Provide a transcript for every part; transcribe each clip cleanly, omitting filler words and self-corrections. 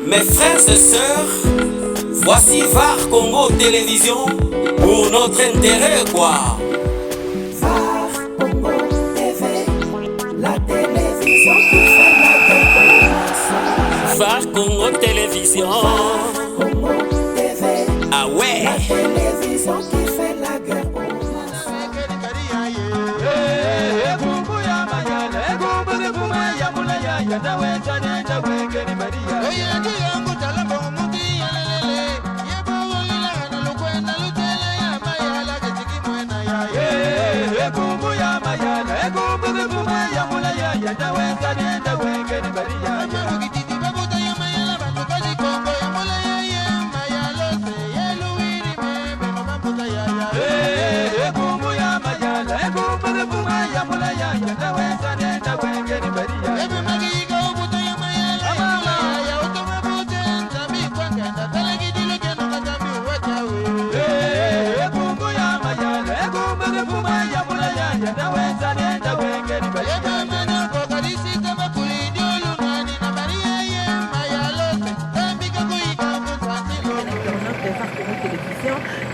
Mes frères et sœurs, voici VAR Congo Télévision pour notre intérêt quoi. VAR Congo TV, la télévision qui fait la démocratie. VAR Congo Télévision. VAR Congo TV, ah ouais. La télévision qui fait la guerre.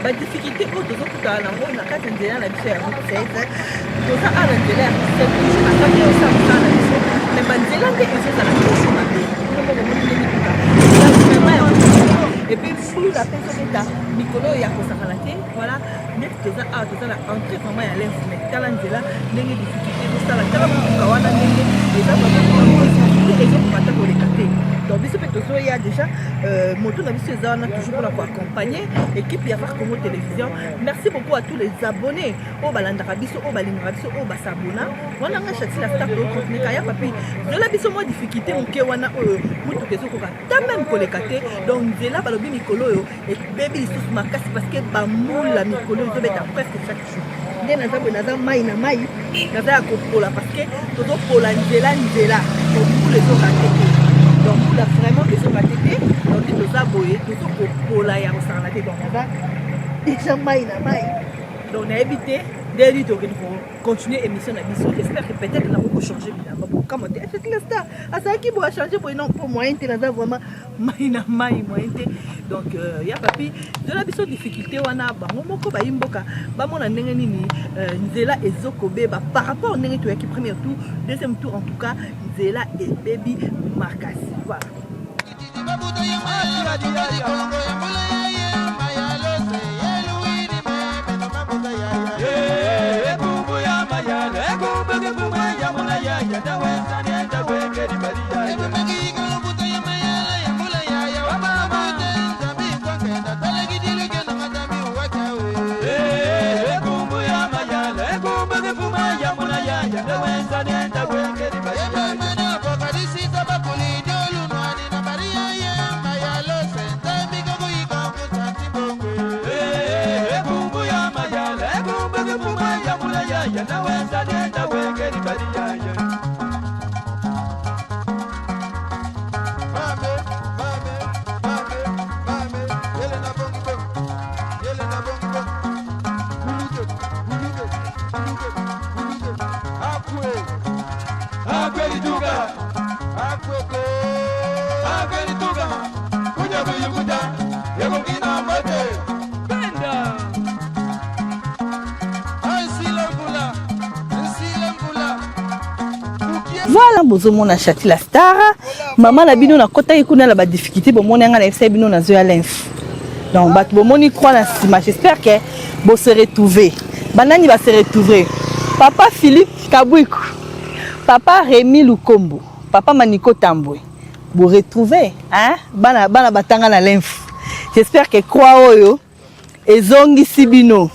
La difficulté au dos tout à l'envoi n'a qu'à tenir la différence c'est tout ça à l'intérieur c'est toujours à faire ça ça mais banzela des choses à la chose ma vie et puis flou la personne est à Nicolo et à Kosakalate voilà net tout ça à tout ça la entrée comment il allait mais talanzela les difficultés tout ça la kawana et ça va les gens pour attaquer les quartiers. Donc, il y a déjà moto toujours pour accompagner l'équipe VAR Congo Télévision. Merci beaucoup à tous les abonnés au Balandarabiso, au Balingarabiso, au Basabona. On a acheté la start au contenu Kaya Papi. De la biso moins difficulté, on a mutu keso koka. T'as même pour les quartiers. Donc, c'est là balobi mikolo et baby sous ma casse parce que bamoula mikolo ils ont presque chaque jour. Nde naza mai na mai naza kopola parce que toto pola nzela pour les autres ratés donc pour la vraiment les autres ratés donc nous aboyer toto kopola ya osana te donc naza déjà mai na mai donc on a évité d'aller continuer l'émission d'émission. J'espère que peut-être on va changer évidemment pour commenter cette liste à ça qui va changer pour non pour moyen te naza vraiment mai na mai moyen te donc il y a papi de la biso difficulté wana bango moko ba imboka ba mona ndenge nini nzela ezokobe ba par rapport ndenge to yaki premier tour deuxième tour en tout cas nzela et baby markasi voilà Voilà, bozomo na chati la star. Maman na bino na kota ikuna la ba difficulté bomoni nga na FC bino na zo ya l'inf. Donc bat bomoni croit na sima. J'espère que bo se retrouver. Banani va se retrouver. Papa Philippe Kabouikou. Papa Rémi Lukombo. Papa Maniko Tamboué. Bo retrouver hein bana batanga na l'inf. J'espère que croit oyo ezongi sibino.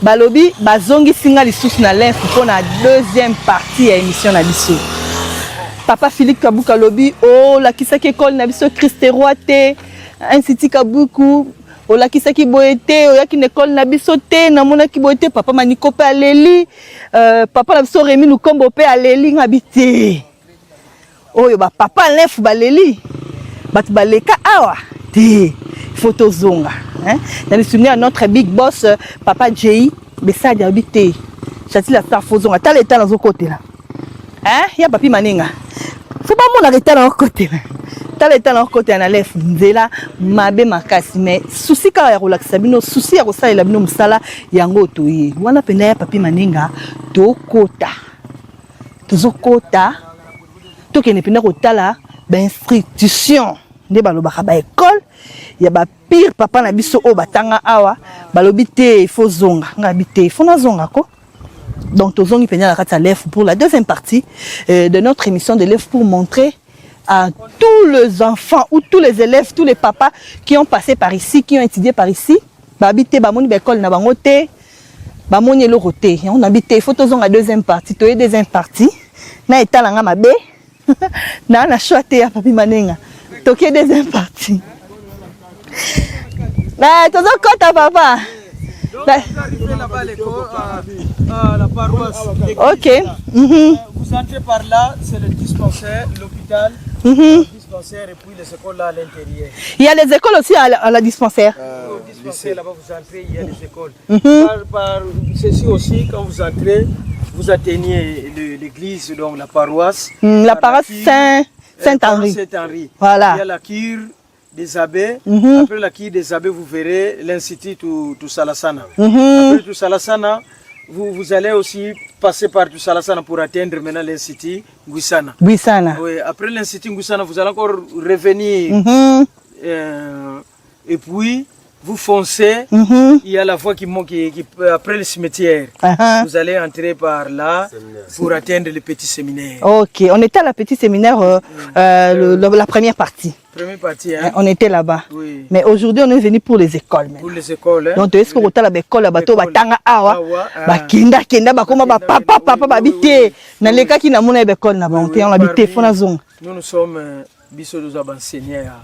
Balobi bazongi singa lisusu na l'inf pour la deuxième partie de l'émission na biso. Papa Philippe Kabouka lobi oh la kisaki école na biso Christ roi te Institut Kaboukou oh la kisaki boete oh yaki école na biso te na mona ki boete papa Maniko pe aleli papa na biso Rémi Lukombo pe aleli ngabité oh yo ba papa l'inf baleli bat baleka awa te photo zonga hein dans le souvenir notre big boss papa Jay Bessadi habité chati la star fozonga ta l'état dans ce côté là hein ya papi maninga faut pas mon arrêter dans côté tala etala côté na lef nzela mabe makasi mais souci ka ya relaxa bino souci ya kosalela bino musala yango toyi wana pena ya papi maninga tokota tozokota tokene pena kotala ba institution nde balobaka ba école ya ba pire papa na biso o batanga awa balobi te il faut zonga ngabi te il faut na zonga ko. Donc tozongi pena la kata lef pour la deuxième partie de notre émission de lef pour montrer à tous les enfants ou tous les élèves, tous les papas qui ont passé par ici, qui ont étudié par ici, babité bamoni l'école na bangote, bamoni le roté. On habite photos la deuxième partie, toye deuxième partie. Na etalanga mabe. Na choité ya papi manenga. Toke deuxième partie. Na tozo kota papa. Donc, vous arrivez là-bas à la paroisse. Ok. Vous entrez par là, c'est le dispensaire, l'hôpital, le dispensaire et puis les écoles là à l'intérieur. Il y a les écoles aussi à la dispensaire. Au dispensaire là-bas, vous entrez, il y a les écoles. Par ceci aussi, quand vous entrez, vous atteignez l'église, donc la paroisse. La paroisse Saint-Henri. Saint-Henri. Voilà. Il y a la cure des abbés. Après la quille des abbés, vous verrez l'institut Tusalasana. Après Tusalasana, vous allez aussi passer par Tusalasana pour atteindre maintenant l'institut Guisana. Guisana. Oui, après l'institut Guisana, vous allez encore revenir. Et puis, vous foncez. Il y a la voie qui après le cimetière. Vous allez entrer par là pour atteindre le petit séminaire. Ok, on était à la petite séminaire, la première partie. Première partie, hein? On était là-bas. Oui. Mais aujourd'hui, on est venu pour les écoles. Maintenant. Pour les écoles. Hein? Donc, est-ce qu'on a l'école là-bas, batanga awa, kenda, bakoma papa, babité. Na leka ki na mona l'école na ba, on habité, fona zone. Nous sommes biso nous enseignés à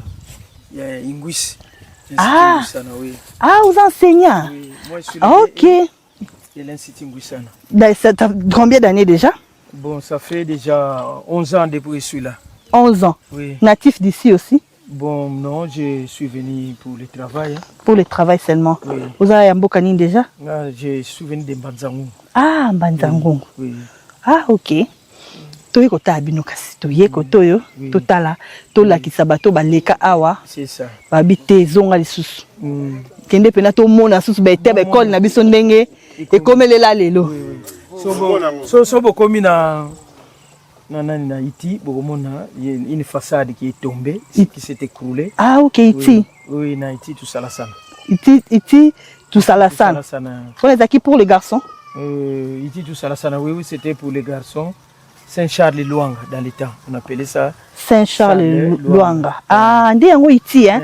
Ingwis. Ah, vous enseignez? Oui, moi je suis ok. de l'Institut Ngouissana. Ça fait combien d'années déjà? Bon, ça fait déjà 11 ans depuis que je suis là. 11 ans. Oui. Natif d'ici aussi? Bon, non, je suis venu pour le travail. Hein. Pour le travail seulement. Oui. Vous avez un beau canine déjà? Je suis venu de Mbanzangu. Ah, Mbanzangu. Oui. Ah, ok. Toye kota abino kasi toye kotoyo totala tolakisa bato baleka awa c'est ça babite zonga lisusu kende pena to mona susu ba ete ba école na biso ndenge ekomelela lelo so bokomi na Iti bokomona une façade qui est tombée qui s'est écroulée. Ah ok Iti oui na Iti Tusalasana Iti Tusalasana on est acquis pour les garçons Iti Tusalasana oui c'était pour les garçons. Saint-Charles-Luanga dans le temps, on appelait ça Saint-Charles-Luanga. Ah, ndé yango Iti hein.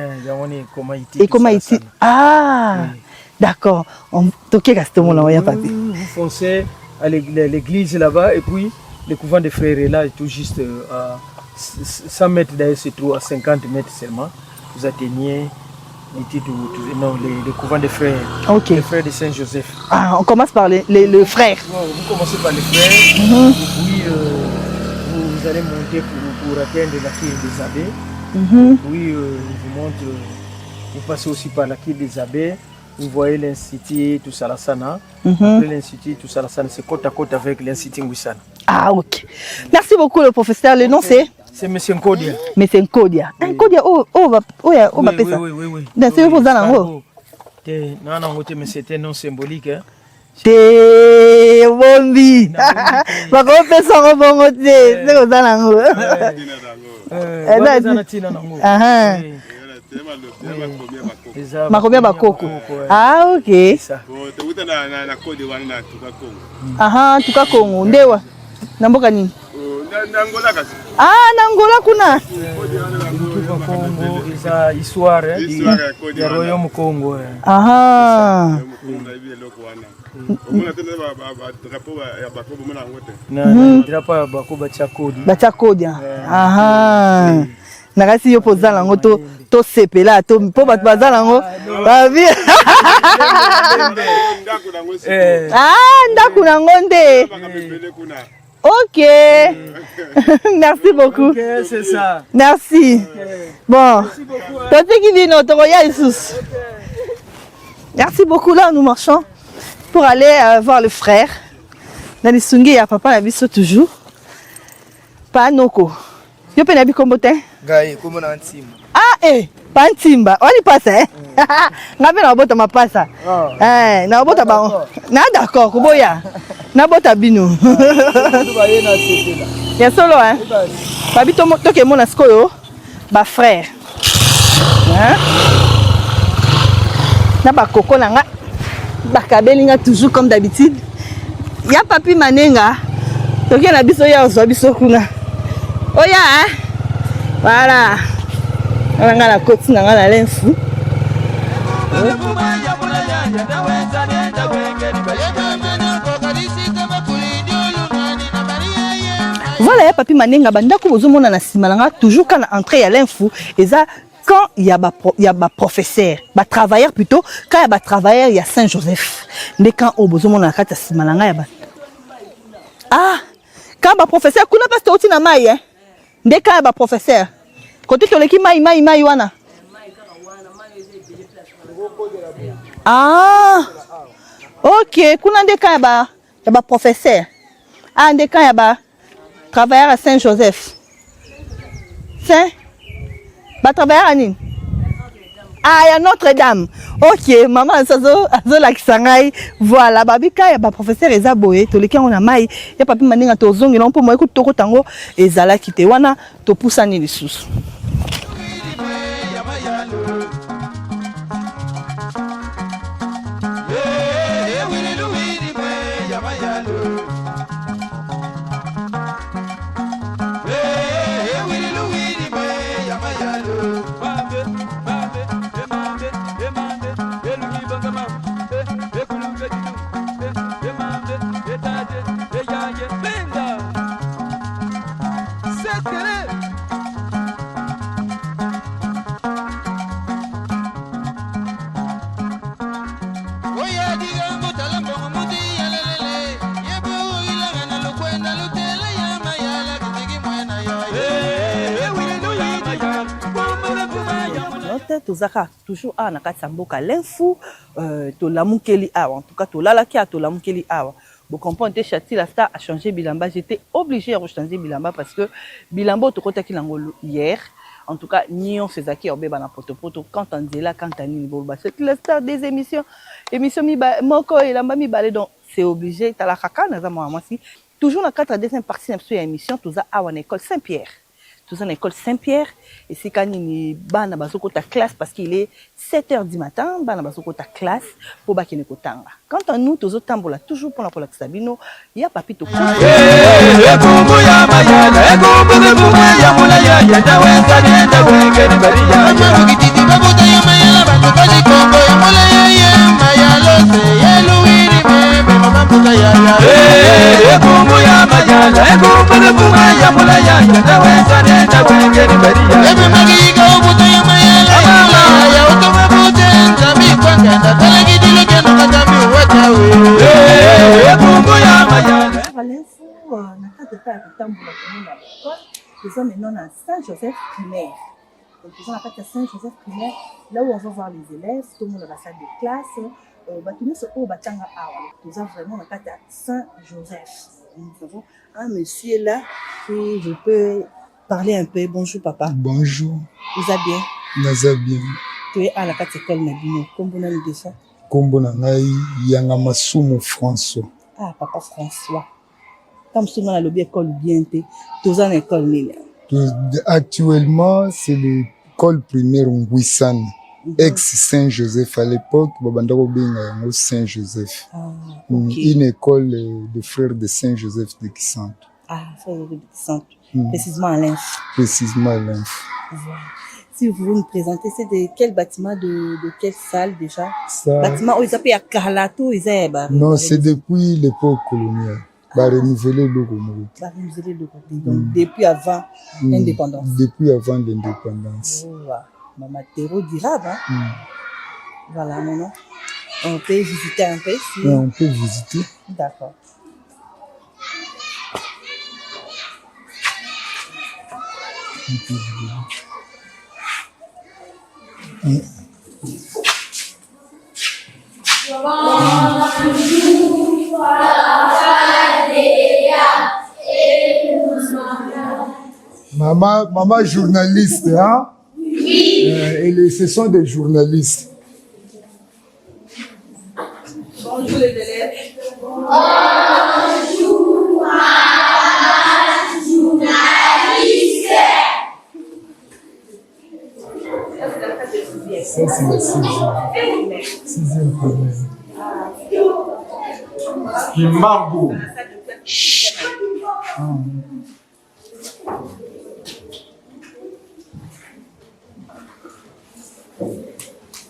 Et comment Iti? Ah, d'accord. On toquait Gaston là, papi. Vous foncez à l'église là-bas et puis le couvent des frères est là tout juste à 100 mètres d'ailleurs, c'est trop à 50 mètres seulement. Vous atteignez le couvent des frères. Ok. Les frères de Saint-Joseph. Ah, on commence par les frères. Vous commencez par les frères, et puis vous allez monter pour atteindre la quille des abbés. Puis vous montre, vous passez aussi par la quille des abbés. Vous voyez l'institut Tusalasana. Après l'institut Tusalasana, c'est côte à côte avec l'institut Ngouissana. Ah, ok. Merci beaucoup, le professeur. Le nom c'est? C'est M. Nkodia. M. Nkodia. Nkodia, oui. Dans ce vous allez non, mais c'était un nom symbolique. Te bombi. Ba ko pesa ko bongo te. Se ko zana ngo. Makomia bakoko. Ah ok. Aha, tuka Kongo. Ndewa. Namboka nini? Ah, Nangola kuna. Congo, isa histoire du royaume Congo. Aha. Drapeau ya bakoba chakodi. Bachakodia. Aha. Nakasi yo pozala ngo to sepela to po bat bazala ngo. Babi. Ah, ndaku na ngonde. Ok. Merci beaucoup. Ok, c'est ça. Merci. Bon. Merci beaucoup. Là, nous marchons pour aller voir le frère. Dans les sungi, il y a papa, la biso toujours. Pas noko. Yo pe na bi kombo te? Ngai kombo na Ntimba. Ah pas Ntimba. On y passe Nga pe na bota mapasa. Na bota ba. Na d'accord kuboya. Na bota bino. Ya solo Babi to ke mona skoyo ba frère. Na ba koko na nga ba kabelinga toujours comme d'habitude. Ya papi manenga. Toke na biso ya ozwa biso kuna. Oya Voilà. On a la côte na nga na lenfu. Voilà, papi manenga bandako bozomona na simalanga toujours quand entrer ya l'info et ça quand il y a ba professeur, ba travailleur plutôt, quand il y a ba travailleur il y a Saint-Joseph. Mais quand au bozomona na kata simalanga ya ba. Ah, quand ba professeur kuna pas oti na mai Dès quand il y a ba professeur. Côté toleki mai wana. Ah. OK, kuna dès quand il y a ba professeur. Ah, dès quand il y a ba travailleur à Saint-Joseph. Saint? Ba travailleur à Nîmes. Ah, il y a Notre-Dame. OK, maman azo la kisangai. Voilà, babika ya ba professeur ezaboye, toleki on a mai, ya papi maninga tozongi non po mo ekuti toko tango ezala kite wana to pusani lisusu. Tozaka toujours na kati mboka l'info to lamukeli awa en tout cas to lalaki to lamukeli awa vous comprenez Chati la star a changé bilamba j'étais obligé de changer bilamba parce que bilamba to kotaki nango hier en tout cas nion sezaki obeba na poto quand on dit là quand on ni bolba c'est la star des émissions mi moko elamba mi balé donc c'est obligé ta la kaka na za moi si toujours na 4 deuxième partie de l'émission toza awa na école Saint-Pierre. Tout ça à l'école Saint-Pierre et c'est quand il bana bazoko ta classe parce qu'il est 7h du matin bana bazoko ta classe pour ba kene kotanga quand on nous tozo tambola toujours pour la Sabino il y a papito maintenant à Saint-Joseph primaire. Donc, ils sont à Saint-Joseph primaire, là où on va voir les élèves, tout le monde dans la salle de classe. Nous avons vraiment à Saint-Joseph. Nous avons un monsieur là que je peux parler un peu. Bonjour papa. Bonjour. Vous allez bien? Nous allons bien. Tu es à la école Nabino. Comment on dit ça? Kombo na ngai yanga masumu François. Ah papa François. Comme souvent à l'école bien té, tous en école nile. Actuellement, c'est l'école primaire Ngouissan, ex-Saint-Joseph à l'époque, babandako benga Saint-Joseph. Ah, okay. Une école de frères de Saint-Joseph de Kisantu. Ah, frères de Kisantu. Précisément à l'Inf. Précisément à l'Inf. Voilà. Si vous voulez nous présenter, c'est de quel bâtiment, de quelle salle déjà? Ça... Bâtiment où ils appellent à Carlato, ils aiment. Non, c'est depuis l'époque coloniale. Bah, renouveler le logo. Bah, renouveler le logo. Donc, depuis avant l'indépendance. Depuis avant l'indépendance. Oh, wow. Matériau durable, hein? Voilà, maintenant. On peut visiter un peu ici. Oui, on peut visiter. D'accord. Maman journaliste, hein? Oui. Ce sont des journalistes. Bonjour les élèves. Ça, c'est la sixième première. Kimambo.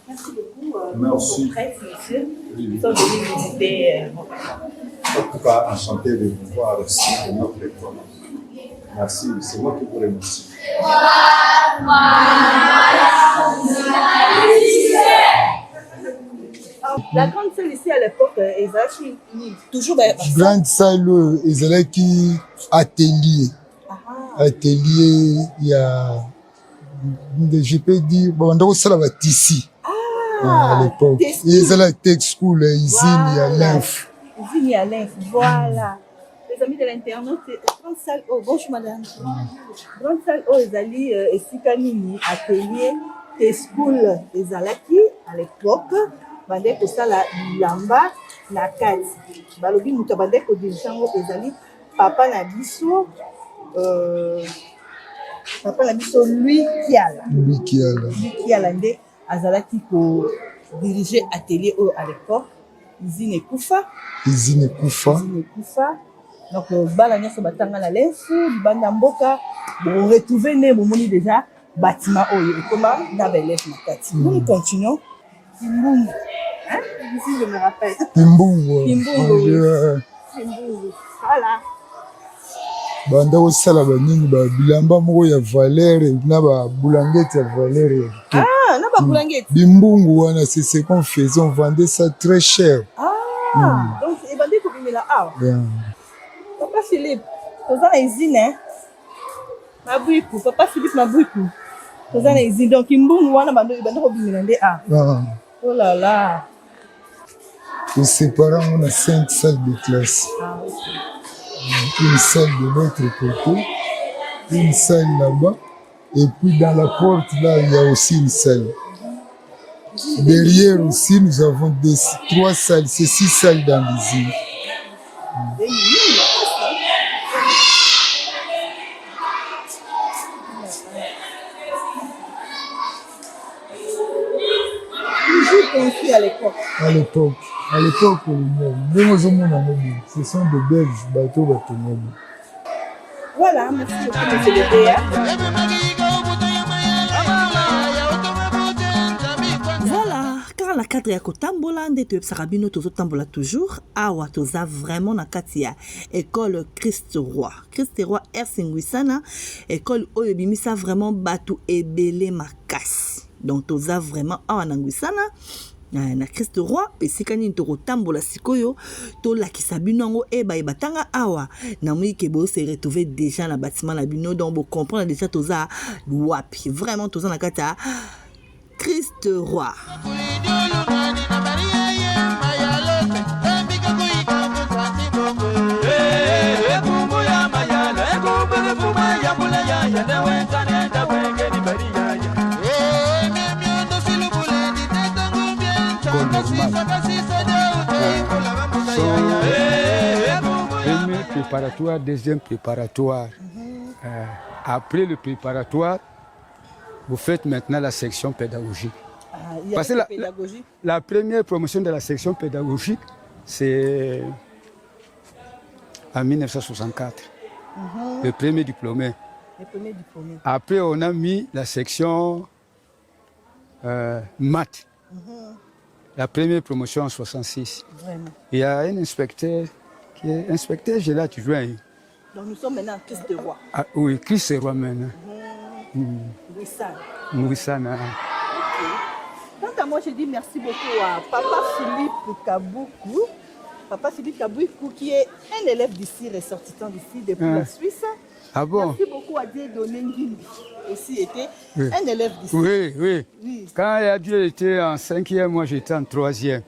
Merci beaucoup. Merci. Presse, monsieur. Ils sont venus visiter. En tout cas, enchanté de vous voir ici dans notre école. Merci, c'est moi qui vous remercie. La grande salle ici à l'époque, Ezaki, toujours. Grande salle, ezalaki atelier. Atelier, il y a, je peux dire, bon, on a la tissu à l'époque. Il y a la tech school, usine, il y a l'inf. Usine, il y a l'inf, voilà. Les amis de l'internaute, grande salle, oh, bonjour madame. Grande salle, oh, Ezali, Esikanini, atelier, tech school, Ezalaki, à l'époque. Bande kosala bilamba na kati balobi mutu bande kodirigeango ezali papa na biso lui kiala nde azalaki ko diriger atelier oyo à l'époque usine ekufa donc bana nyonso batanga na lefu libanda mboka bon retrouver ne bomoni déjà bâtiment oyo ekoma na belef na kati. Nous continuons. Kimbungu. Hein? Ici, je me rappelle. Kimbungu. Voilà. Banda osala banini ba bilamba moko ya valeur na ba boulangette ya valeur. Ah, na ba boulangette. Bimbungu wana c'est ce qu'on faisait, on vendait ça très cher. Ah, donc et bandé ko bimela ah. Papa Philippe, toza na usine hein. Mabuiku, papa Philippe Mabuiku. Toza na usine donc kimbungu wana bando ko bimela nde ah. Oh là là. Nous séparons, on a 5 salles de classe. Ah, okay. Une salle de l'autre côté, une salle là-bas, et puis dans la porte là, il y a aussi une salle. Derrière aussi, nous avons 3 salles, c'est 6 salles dans l'usine. À l'époque. À l'époque, ce sont des Belges, bateaux. Voilà, merci beaucoup, monsieur le DA. Voilà, car la cadre ya kotambola nde toyebisaka bino tozotambola toujours awa toza vraiment na kati ya école Christ Roi R. école oyo ebimisa vraiment bato ebele makasi. Donc toza vraiment awa na Ngwisana na Christ Roi esika nini tokotambola sikoyo tolakisa bino yango ebatanga awa na mwike bo se retrouver déjà na bâtiment na bino donc bo comprendre déjà toza wapi vraiment toza na kati ya Christ Roi. Premier préparatoire, deuxième préparatoire. Après le préparatoire, vous faites maintenant la section pédagogique. Parce que la première promotion de la section pédagogique, c'est en 1964. Le premier diplômé. Après, on a mis la section maths. La première promotion en 1966. Il y a un inspecteur qui est inspecteur Gélat, tu vois. Donc nous sommes maintenant à Christ Roi. Ah, oui, Christ Roi maintenant. Mouissana. Quant à moi, je dis merci beaucoup à Papa Philippe Kaboukou. Papa Philippe Kaboukou qui est un élève d'ici, ressortissant d'ici depuis la Suisse. Ah bon? Merci beaucoup à Dieudonné Ngimbi. Aussi était un élève d'ici. Oui. Quand Dieu était en 5e, moi j'étais en 3e.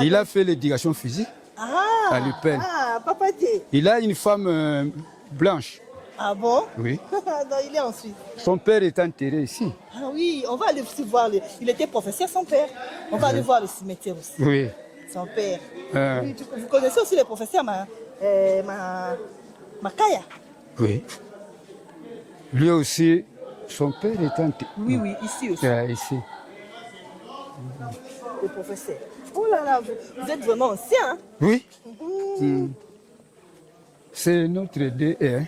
Il a fait l'éducation physique à l'UPEN. Papa Dieu. Il a une femme blanche. Ah bon? Oui. Non, il est en Suisse. Son père est enterré ici. Ah oui, on va aller aussi voir. Il était professeur, son père. On va aller voir le cimetière aussi. Oui. Son père. Ah. Oui, vous connaissez aussi le professeur Makaya? Oui. Lui aussi, son père est enterré. Oui, oui, ici aussi. Ici. Le professeur. Oh là là, vous êtes vraiment ancien. Hein? Oui. C'est notre DE. Hein.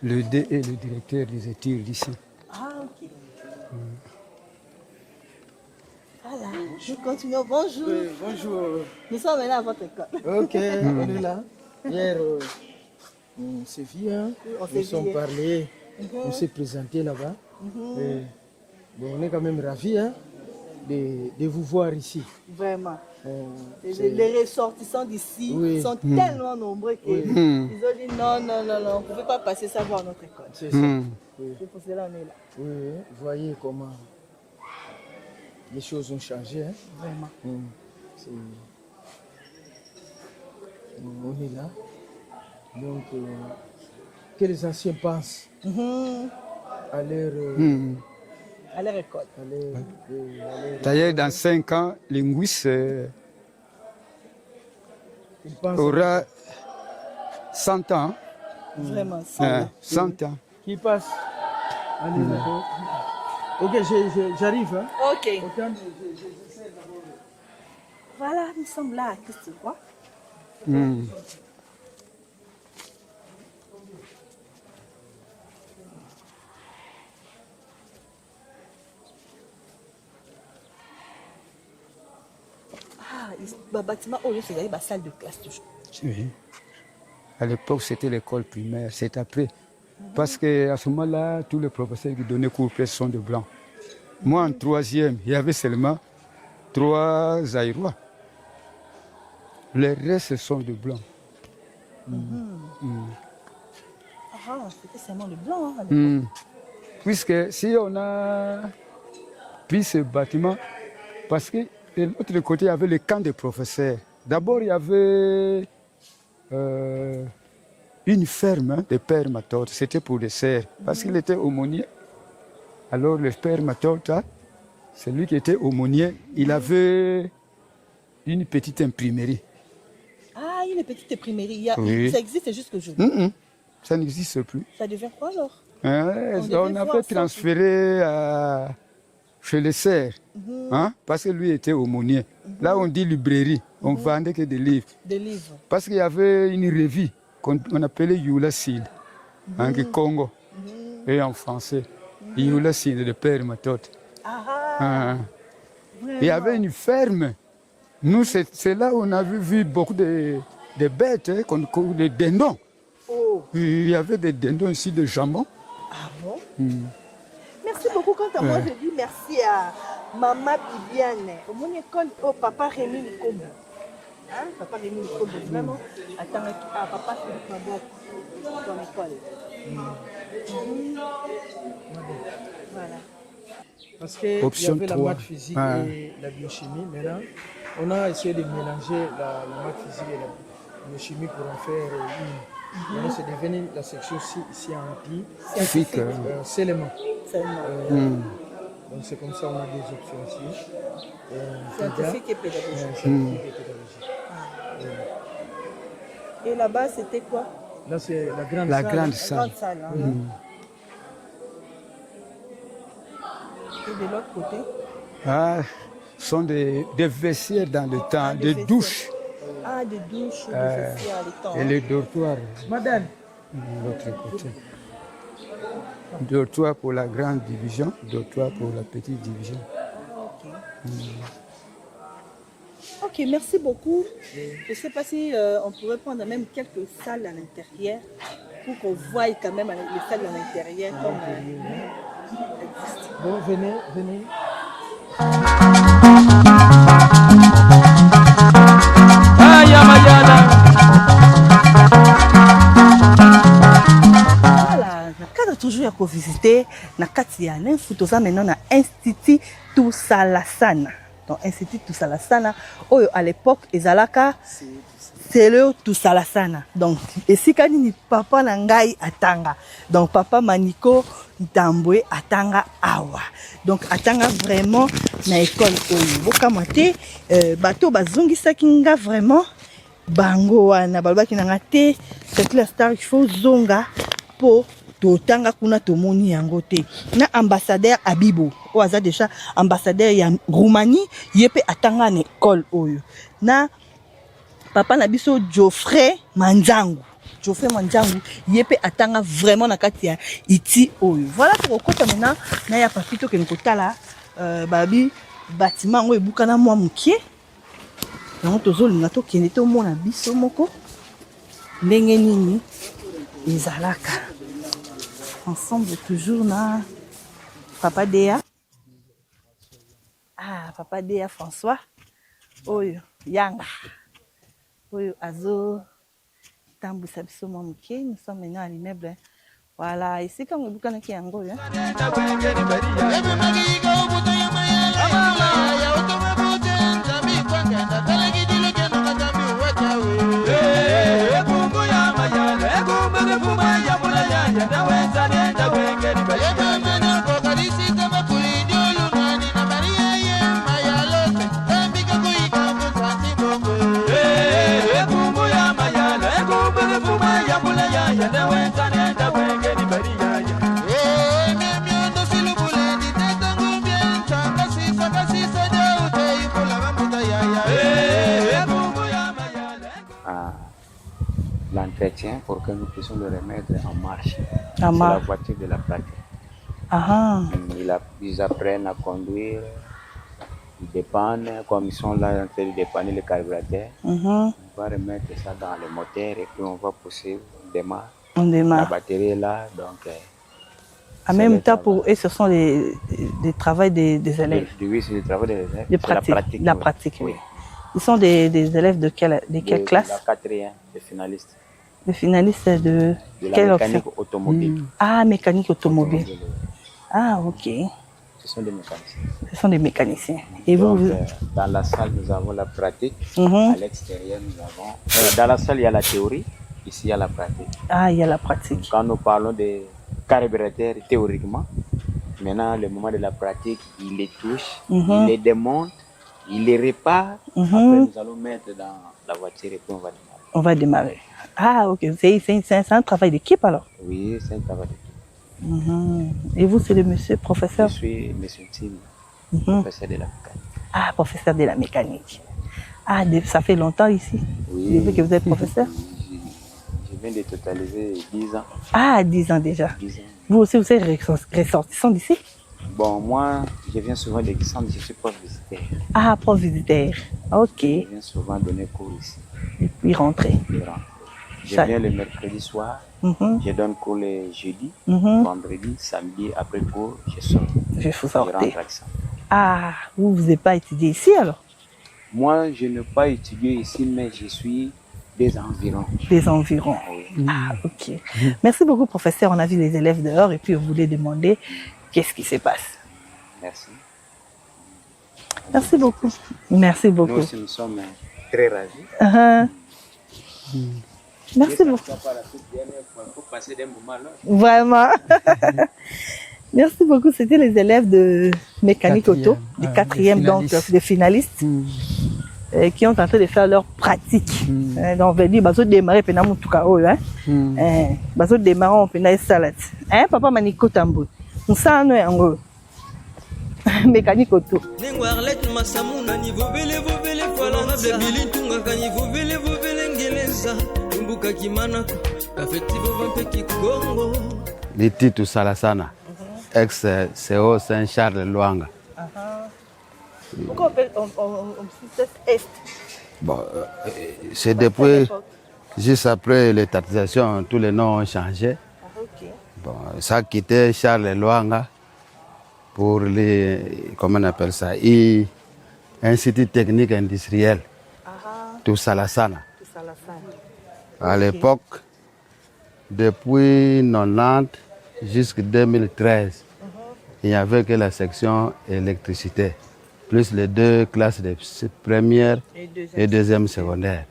Le DE, le directeur des études ici. Ah, ok. Voilà, nous continuons. Bonjour. Oui, bonjour. Nous sommes maintenant à votre école. Ok, on est là. Hier, on s'est vu, hein. On s'est Nous vu sommes hier. parlé, on s'est présenté là-bas. Et, bon, on est quand même ravis hein, de vous voir ici. Vraiment. C'est- Les ressortissants d'ici Oui. sont tellement nombreux qu'ils ont dit non, non, non, non, on ne pouvait pas passer ça voir notre école. C'est ça. Oui. C'est pour cela qu'on est là. Oui, oui. Vous voyez comment les choses ont changé. Hein. Vraiment. C'est- On est là. Donc, que les anciens pensent à leur... À leur école. à leur- à leur- D'ailleurs, dans 5 ans, Linguis ils pensent aura 100 ans. Vraiment. Hein, 100 ans. qui passent. Allez, d'accord. Ok, j'arrive. Hein. Ok. Autant de- Voilà, nous sommes là à Christ-Roi. Ah, le bâtiment, c'est la salle de classe toujours. Oui. À l'époque, c'était l'école primaire. C'est après. Parce qu'à ce moment-là, tous les professeurs qui donnaient cours presque sont de blancs. Moi, en 3e, il y avait seulement 3 Zaïrois. Les restes sont de blancs. Ah, c'était seulement le blanc. Hein, à l'époque. Puisque si on a pris ce bâtiment, parce que de l'autre côté, il y avait le camp des professeurs. D'abord, il y avait une ferme de père Matote. C'était pour les serfs, parce qu'il était aumônier. Alors, le père Matote, c'est lui qui était aumônier. Il avait une petite imprimerie. Ah, une petite imprimerie. Oui. Ça existe jusqu'aujourd'hui. Ça n'existe plus. Ça devient quoi alors? On a fait transférer chez les serfs, hein, parce que lui était aumônier. Là, on dit librairie, on vendait que des livres. Des livres. Parce qu'il y avait une revue qu'on appelait Yula Sid, en Congo, et en français. Yula Sid, le père Matote. Il y avait une ferme. Nous, c'est là où on a vu beaucoup de bêtes, hein, des dindons. Oh. Il y avait des dindons ici de jambon. Ah bon? Merci beaucoup. Quant à moi, je dis merci à Maman Bibiane. Au mon école, au papa Rémi Nikombo. Hein? Papa Rémi Nikombo, vraiment. Attends, papa Philippe Mabok, ton école. Voilà. Parce qu'il y Option avait la 3. maths physique et la biochimie. Maintenant, on a essayé de mélanger la maths physique et la biochimie pour en faire une. Maintenant, c'est devenu la section scientifique seulement. Donc c'est comme ça on a des options ici. Scientifique et pédagogique. Scientifique et pédagogique. Et là-bas, c'était quoi? Là, c'est la grande La salle. grande La salle. grande salle. Hein? Et de l'autre côté? Ah, sont des vestiaires dans le temps, des des vestiaires. douches Ah, des douches, des vestiaires, les temps. et les dortoirs Madame, de l'autre côté. Dortoir pour la grande division, dortoir pour la petite division. Ok, merci beaucoup. Je ne sais pas si on pourrait prendre même quelques salles à l'intérieur pour qu'on voie quand même les salles à l'intérieur comme existent. bon, venez. Voilà, na cadre toujours ya visiter na kati ya l'info toza maintenant na Institut Tusalasana. Donc Institut Tusalasana oyo à l'époque ezalaka c'est le tout salasana. Donc, et si quand ni papa nangai atanga. Donc, papa Maniko Tamboué atanga awa. Donc, atanga vraiment na école oyo. Boka mate, bateau bazongi sakinga vraiment. Bango wana balbaki nanga te. C'est la star il faut zonga pour totanga kuna tomoni yango te. Na ambassadeur Abibo. Oaza déjà ambassadeur ya Roumanie, yepe atanga na école oyo. Na papa na biso Geoffrey Manzangu. Geoffrey Manzangu, yepe atanga vraiment na kati ya iti oyo. Voilà pour okota maintenant na ya papito ke nkotala babi bâtiment ngo ebukana mwa mukie. Na tozolinga to kende to mona biso moko. Ndenge nini ezalaka. Ensemble toujours na Papa Dea. Ah, Papa Dea François. Oyo yanga. Oyo azo tambusa biso mwa mukie. Nous sommes maintenant à l'immeuble. Voilà, ici comme vous connaissez yango ya. L'entretien pour que nous puissions le remettre en marche. C'est la voiture de la pratique. Ils apprennent à conduire, ils dépannent, comme ils sont là en train de dépanner le carburateur. On va remettre ça dans le moteur et puis on va pousser, on démarre. La batterie est là, donc... En même temps, pour eux, ce sont les travaux des élèves. Oui, c'est les travaux des élèves. La pratique, oui. Ils sont des élèves de quelle classe? De la quatrième, des finalistes. Les finalistes de quelle la mécanique automobile. Ah, mécanique automobile. Ah, ok. Ce sont des mécaniciens. Ce sont des mécaniciens. Et donc, vous... dans la salle, nous avons la pratique. À l'extérieur, nous avons... dans la salle, il y a la théorie. Ici, il y a la pratique. Ah, il y a la pratique. Quand nous parlons de carburateurs théoriquement, maintenant, le moment de la pratique, il les touche, il les démonte, il les répare. Après, nous allons mettre dans la voiture et puis on va démarrer. On va démarrer. Ah, ok. C'est un travail d'équipe alors? Oui, c'est un travail d'équipe. Et vous, c'est le monsieur professeur? Je suis monsieur Tim, professeur de la mécanique. Ah, professeur de la mécanique. Ah, ça fait longtemps ici? Oui. Depuis que vous êtes professeur? Je viens de totaliser 10 ans. Ah, 10 ans déjà. 10 ans. Vous aussi, vous êtes ressortissant d'ici? Bon, moi, je viens souvent de Guissant, je suis prof visitaire. Ah, prof visitaire. Ok. Je viens souvent donner cours ici. Et puis rentrer. Je viens le mercredi soir, je donne cours le jeudi, vendredi, samedi, après cours, je sors. Je vous sortais. Je rentre à Guissant. Ah, vous n'avez pas étudié ici alors? Moi, je n'ai pas étudié ici, mais je suis des environs. Des environs. Oui. Ah, ok. Merci beaucoup, professeur. On a vu les élèves dehors et puis on voulait demander qu'est-ce qui se passe. Merci. Merci beaucoup. Merci beaucoup. Nous aussi, nous sommes très ravis. Merci beaucoup. Vraiment. Merci beaucoup. C'était les élèves de mécanique auto, du 4e, donc des finalistes, qui ont tenté de faire leur pratique. Donc, on va dire, bazo démarrer pendant mon tout cas, bazo démarrer on pendant salade. Hein, papa Maniko Tamboué. On s'en est en gros. Mécanique auto. Les titres Salasana, ex-CO Saint-Charles Luanga. Pourquoi on cite Est? Bon, c'est depuis, juste après l'étatisation, tous les noms ont changé. Bon, ça a quitté Charles Luanga pour les, comment on appelle ça, Institut technique industriel, tout Salasana. À l'époque, depuis 90 jusqu'en 2013, il n'y avait que la section électricité, plus les deux classes de première et deuxième secondaire.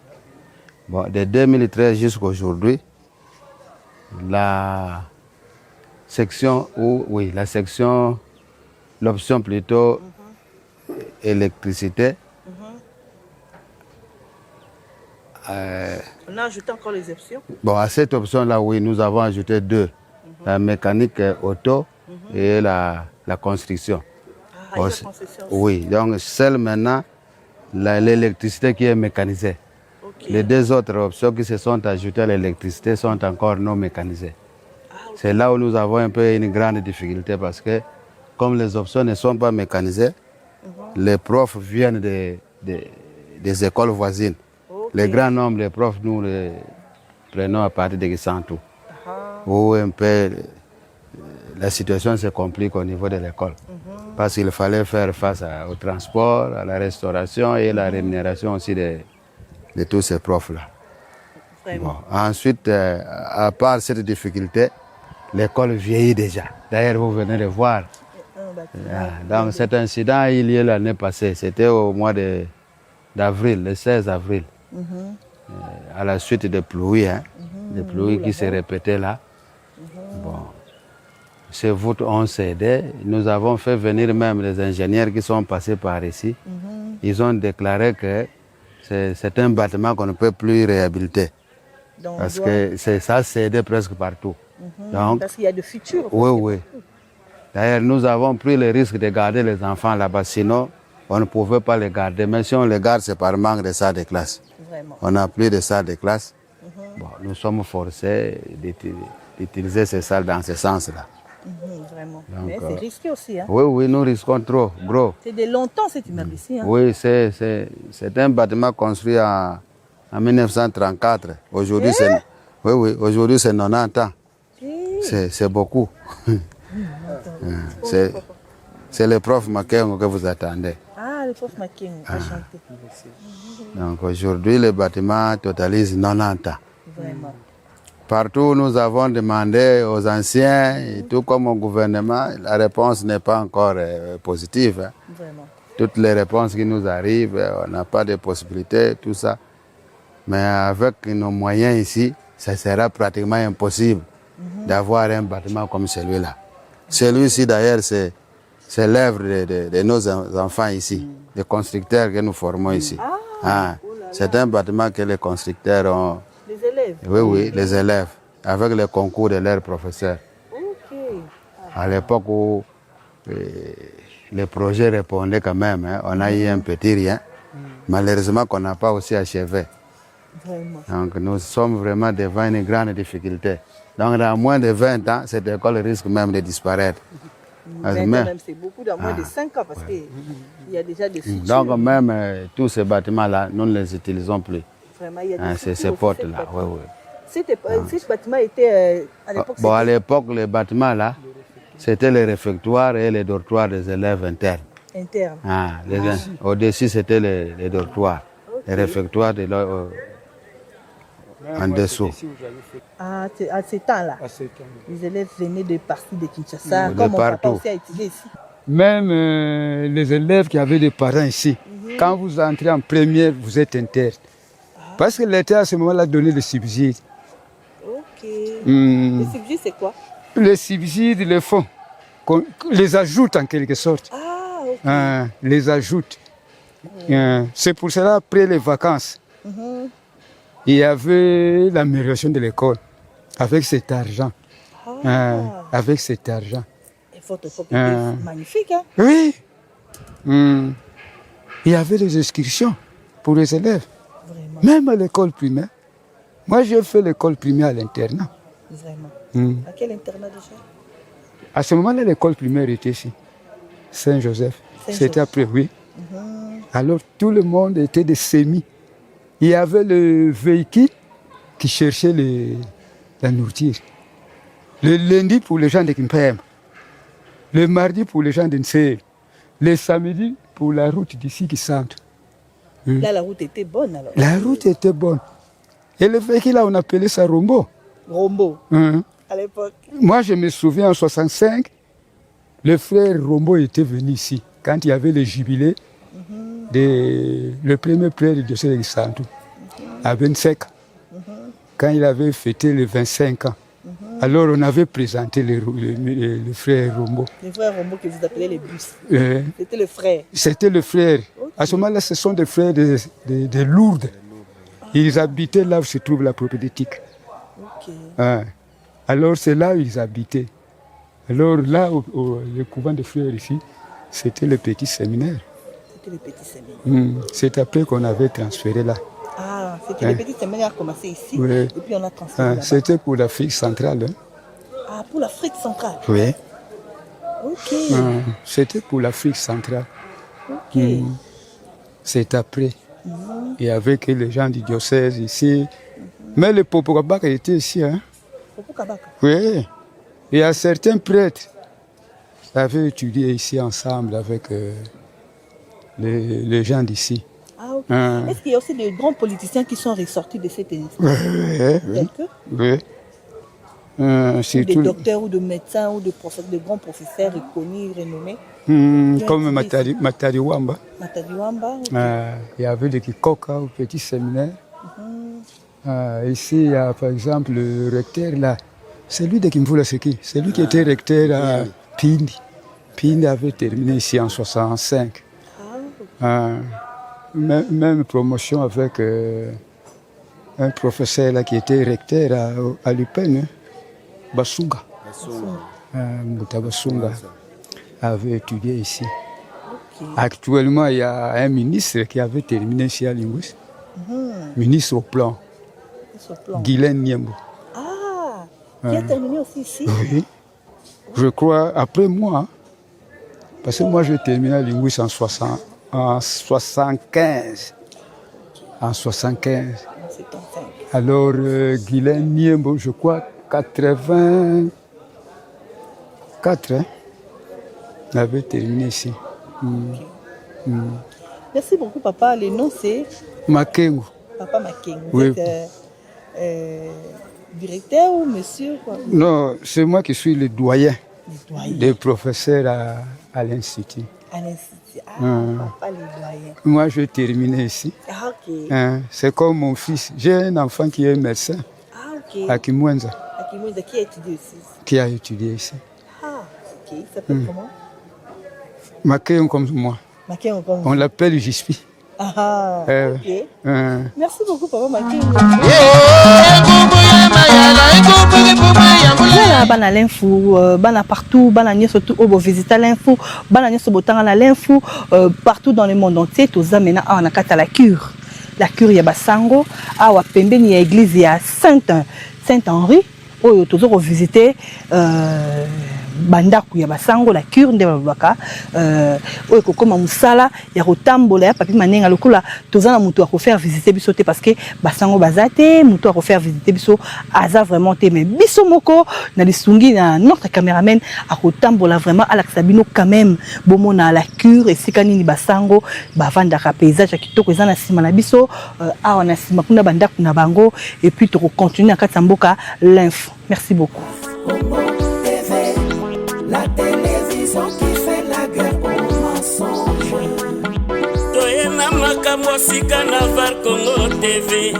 Bon, de 2013 jusqu'à aujourd'hui, la section, l'option plutôt électricité. On a ajouté encore les options. Bon, à cette option-là, oui, nous avons ajouté 2. La mécanique auto et la construction. La construction aussi. Oui, donc seule maintenant l'électricité qui est mécanisée. Okay. Les 2 autres options qui se sont ajoutées à l'électricité sont encore non mécanisées. Okay. C'est là où nous avons un peu une grande difficulté parce que comme les options ne sont pas mécanisées, les profs viennent des écoles voisines. Okay. Le grand nombre de profs, nous les prenons à partir de Gisantou. Où un peu la situation se complique au niveau de l'école. Parce qu'il fallait faire face au transport, à la restauration et la rémunération aussi de tous ces profs-là. Bon. Ensuite, à part cette difficulté, l'école vieillit déjà. D'ailleurs, vous venez de voir. Donc cet incident, il y a l'année passée. C'était au mois d'avril, le 16 avril. À la suite des pluies, des pluies qui se répétaient là. Bon. Ces voûtes ont cédé. Nous avons fait venir même les ingénieurs qui sont passés par ici. Ils ont déclaré que c'est un bâtiment qu'on ne peut plus réhabiliter. Donc, parce que ça a cédé presque partout. Donc, parce qu'il y a de futurs. Oui. D'ailleurs, nous avons pris le risque de garder les enfants là-bas. Sinon, on ne pouvait pas les garder. Mais si on les garde, c'est par manque de salles de classe. Vraiment. On n'a plus de salles de classe. Bon, nous sommes forcés d'utiliser ces salles dans ce sens-là. Vraiment. Donc, mais c'est risqué aussi. Hein? Oui, nous risquons trop, gros. C'est de longtemps cet immeuble ici. Hein? Oui, c'est un bâtiment construit en 1934. Aujourd'hui, aujourd'hui c'est 90 ans. C'est beaucoup. C'est le prof Makengo que vous attendez. Ah, le prof Makengo, enchanté. Donc aujourd'hui, le bâtiment totalise 90 ans. Vraiment. Partout, nous avons demandé aux anciens, et tout comme au gouvernement, la réponse n'est pas encore positive. Hein. Vraiment. Toutes les réponses qui nous arrivent, on n'a pas de possibilité, tout ça. Mais avec nos moyens ici, ça sera pratiquement impossible d'avoir un bâtiment comme celui-là. Celui-ci, d'ailleurs, c'est l'œuvre de nos enfants ici, les constructeurs que nous formons ici. C'est un bâtiment que les constructeurs ont... Les élèves? Oui, les élèves, avec le concours de leurs professeurs. À l'époque où les projets répondaient quand même, hein, on a eu un petit rien. Malheureusement qu'on n'a pas aussi achevé. Vraiment. Donc nous sommes vraiment devant une grande difficulté. Donc dans moins de 20 ans, cette école risque même de disparaître. 20 ans même, c'est beaucoup, dans moins de 5 ans, parce qu'il y a déjà des futurs. Donc même tous ces bâtiments-là, nous ne les utilisons plus. Vraiment, il y a des ces portes-là, oui. Ce bâtiment était à l'époque... Bon, à l'époque, les bâtiments-là, c'était les réfectoires et les dortoirs des élèves internes. Internes. Au-dessus, c'était les dortoirs. Okay. Les réfectoires en dessous. À ces temps-là, les élèves venaient de partout de Kinshasa, comme mon papa aussi a étudié ici. Même les élèves qui avaient des parents ici, quand vous entrez en première, vous êtes interne. Parce que l'État à ce moment-là donnait les subsides. Ok. Les subsides, c'est quoi? Les subsides, les fonds, qu'on les ajoute en quelque sorte. Ah, ok. Les ajoute. C'est pour cela, après les vacances, il y avait l'amélioration de l'école avec cet argent. Avec cet argent. Et votre époque était magnifique, hein? Oui. Il y avait les inscriptions pour les élèves. Vraiment. Même à l'école primaire. Moi, j'ai fait l'école primaire à l'internat. Vraiment. À quel internat déjà? À ce moment-là, l'école primaire était ici. Saint-Joseph. C'était après, oui. Alors, tout le monde était des semis. Il y avait le véhicule qui cherchait la nourriture. Le lundi pour les gens de Kimpem. Le mardi pour les gens de Nsel. Le samedi pour la route d'ici qui sentent. Là, la route était bonne alors? La route était bonne. Et le véhicule là, on appelait ça Rombo. Rombo, à l'époque. Moi, je me souviens en 65, le frère Rombo était venu ici, quand il y avait le jubilé, le premier prêtre de Santou, à 25. quand il avait fêté les 25 ans. Alors on avait présenté le frère Rombo. Les frères Rombo que vous appelez les bus. C'était le frère. C'était le frère. Okay. À ce moment-là, ce sont des frères de Lourdes. Ils habitaient là où se trouve la propédétique. Okay. Alors c'est là où ils habitaient. Alors là, le couvent des frères ici, c'était le petit séminaire. C'était le petit séminaire. C'est après qu'on avait transféré là. Ah, c'était le petit séminaire qui a commencé ici, et puis on a transféré là-bas. C'était pour l'Afrique centrale. Ah, pour l'Afrique centrale. Oui. Ok. C'était pour l'Afrique centrale. Ok. C'est après. Et avec les gens du diocèse ici. Mais le Popo Kabaka était ici. Hein? Popo Kabaka? Oui. Il y a certains prêtres qui avaient étudié ici ensemble avec les gens d'ici. Ah, ok. Est-ce qu'il y a aussi des grands politiciens qui sont ressortis de cette institution? Oui. Des docteurs ou de médecins ou de grands professeurs reconnus, renommés. Comme Matari Wamba. Matari Wamba. Il y avait des Kikoka au petit séminaire. Ici, il y a par exemple le recteur là. C'est lui de Kimvula Seki. C'est lui qui était recteur à Pindi. Pindi avait terminé ici en 65. Même promotion avec un professeur là qui était recteur à l'UPEN, Basunga. Basunga avait étudié ici. Okay. Actuellement, il y a un ministre qui avait terminé ici à Linguis. Ministre au plan. Guylaine Niembo. Qui a terminé aussi ici? Oui. Je crois, après moi, hein, parce que moi j'ai terminé à Linguis en 75. En 75. Alors, Guylaine Niembo, je crois, 84, hein, avait terminé ici. Merci beaucoup, papa. Le nom, c'est Makengo. Papa Makengo. Vous êtes directeur ou monsieur quoi? Non, c'est moi qui suis le doyen des professeurs à l'Institut. À l'Institut. Papa le doyen. Moi, je terminé ici. Ok. C'est comme mon fils. J'ai un enfant qui est médecin. Ok. À Kimwenza. À Kimwenza, qui a étudié ici? Qui a étudié ici. Ok. Il s'appelle comment? Makéon comme moi. Makéon comme on l'appelle Gispi. Ok. Merci beaucoup, papa Makéon. Bana l'info, bana partout, bana n'y surtout au visiter l'info, bana n'y sur botanga na l'info partout dans le monde entier. Tous amena à nakata la cure ya basango, à wapembeni ya église ya Saint-Henri, où tous au visiter bandaku ya basango la cure nde babaka oyo kokoma musala ya kotambola ya papi manenga lokola tozana mutu a faire visiter biso te parce que basango bazate mutu a faire visiter biso aza vraiment te mais biso moko na lisungi na notre caméraman a kotambola vraiment à l'axabino quand même bomona la cure et sikani ni basango bavanda ka paysage kitoko ezana sima na biso awa na sima kuna bandaku na bango et puis to continuer à Katsamboka l'info. Merci beaucoup. La télévision qui fait la guerre au mensonge. Toyena makambo sika na VAR Congo TV.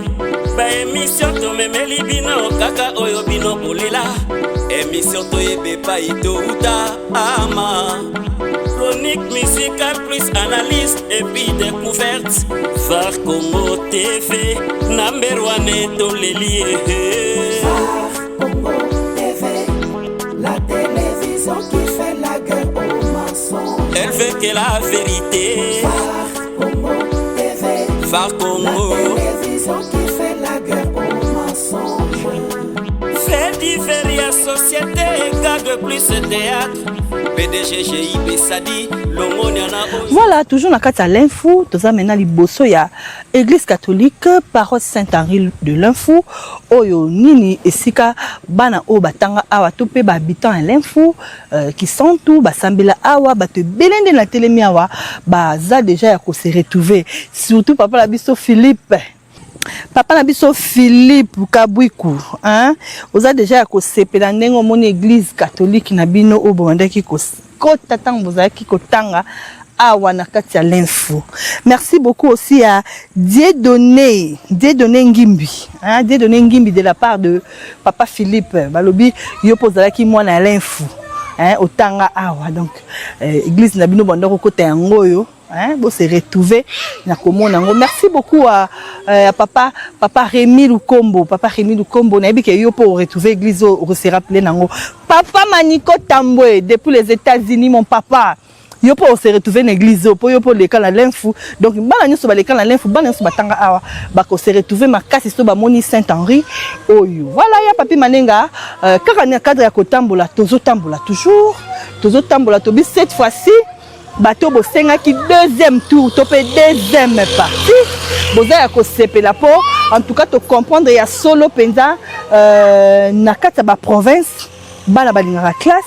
Ba émission to memeli bino kaka oyo bino bolela. Émission to yebe pa ito uta ama. Chronique musicale plus analyse et puis découverte. VAR Congo TV number 1 to lelie. VAR Congo TV. La télévision qui fait la guerre au mensonge. Elle veut que la vérité. VAR Congo TV. VAR Congo. La télévision qui fait la guerre au mensonge. Fait divers société, garde plus théâtre. PDG GIB Sadi, voilà, toujours dans le l'info, nous avons maintenant liboso ya Église catholique, Paroisse Saint-Henri de l'info, oyo nini esika bana o batanga awa tope ba habitant l'info qui sont tout ba sambela awa ba te belende na telemi awa ba za déjà ya ko se retrouver surtout papa la biso Philippe. Papa na biso Philippe Kabwiku, hein? Vous avez déjà sepela ndengo mon église catholique na bino o bondaki ko kota tango vous avez ki kotanga awa na kati ya l'info. Merci beaucoup aussi à Dieudonné Ngimbi. Hein, Dieudonné Ngimbi de la part de Papa Philippe. Balobi yo pozalaki mwana l'info. Hein, otanga awa donc église na bino bandoko côté yangoyo. Hein, bon se retrouver na komona ngo. Merci beaucoup à papa Rémi Lukombo. Papa Rémi Lukombo na bi ke yo pour retrouver église au se rappeler nango. Papa Maniko Tambwe depuis les États-Unis mon papa. Yo pour se retrouver na église pour yo pour l'école à l'info. Donc bana nyoso ba l'école à l'info bana nyoso batanga awa ba ko se retrouver makasi so ba moni Saint-Henri oyo. Voilà ya papi manenga kaka na cadre ya kotambola tozo tambola toujours. Tozo tambola to bi cette fois-ci bateau bosenga qui deuxième tour topé deuxième partie boza ya ko sepela po en tout cas to comprendre ya solo penza na kata ba province bana balingara classe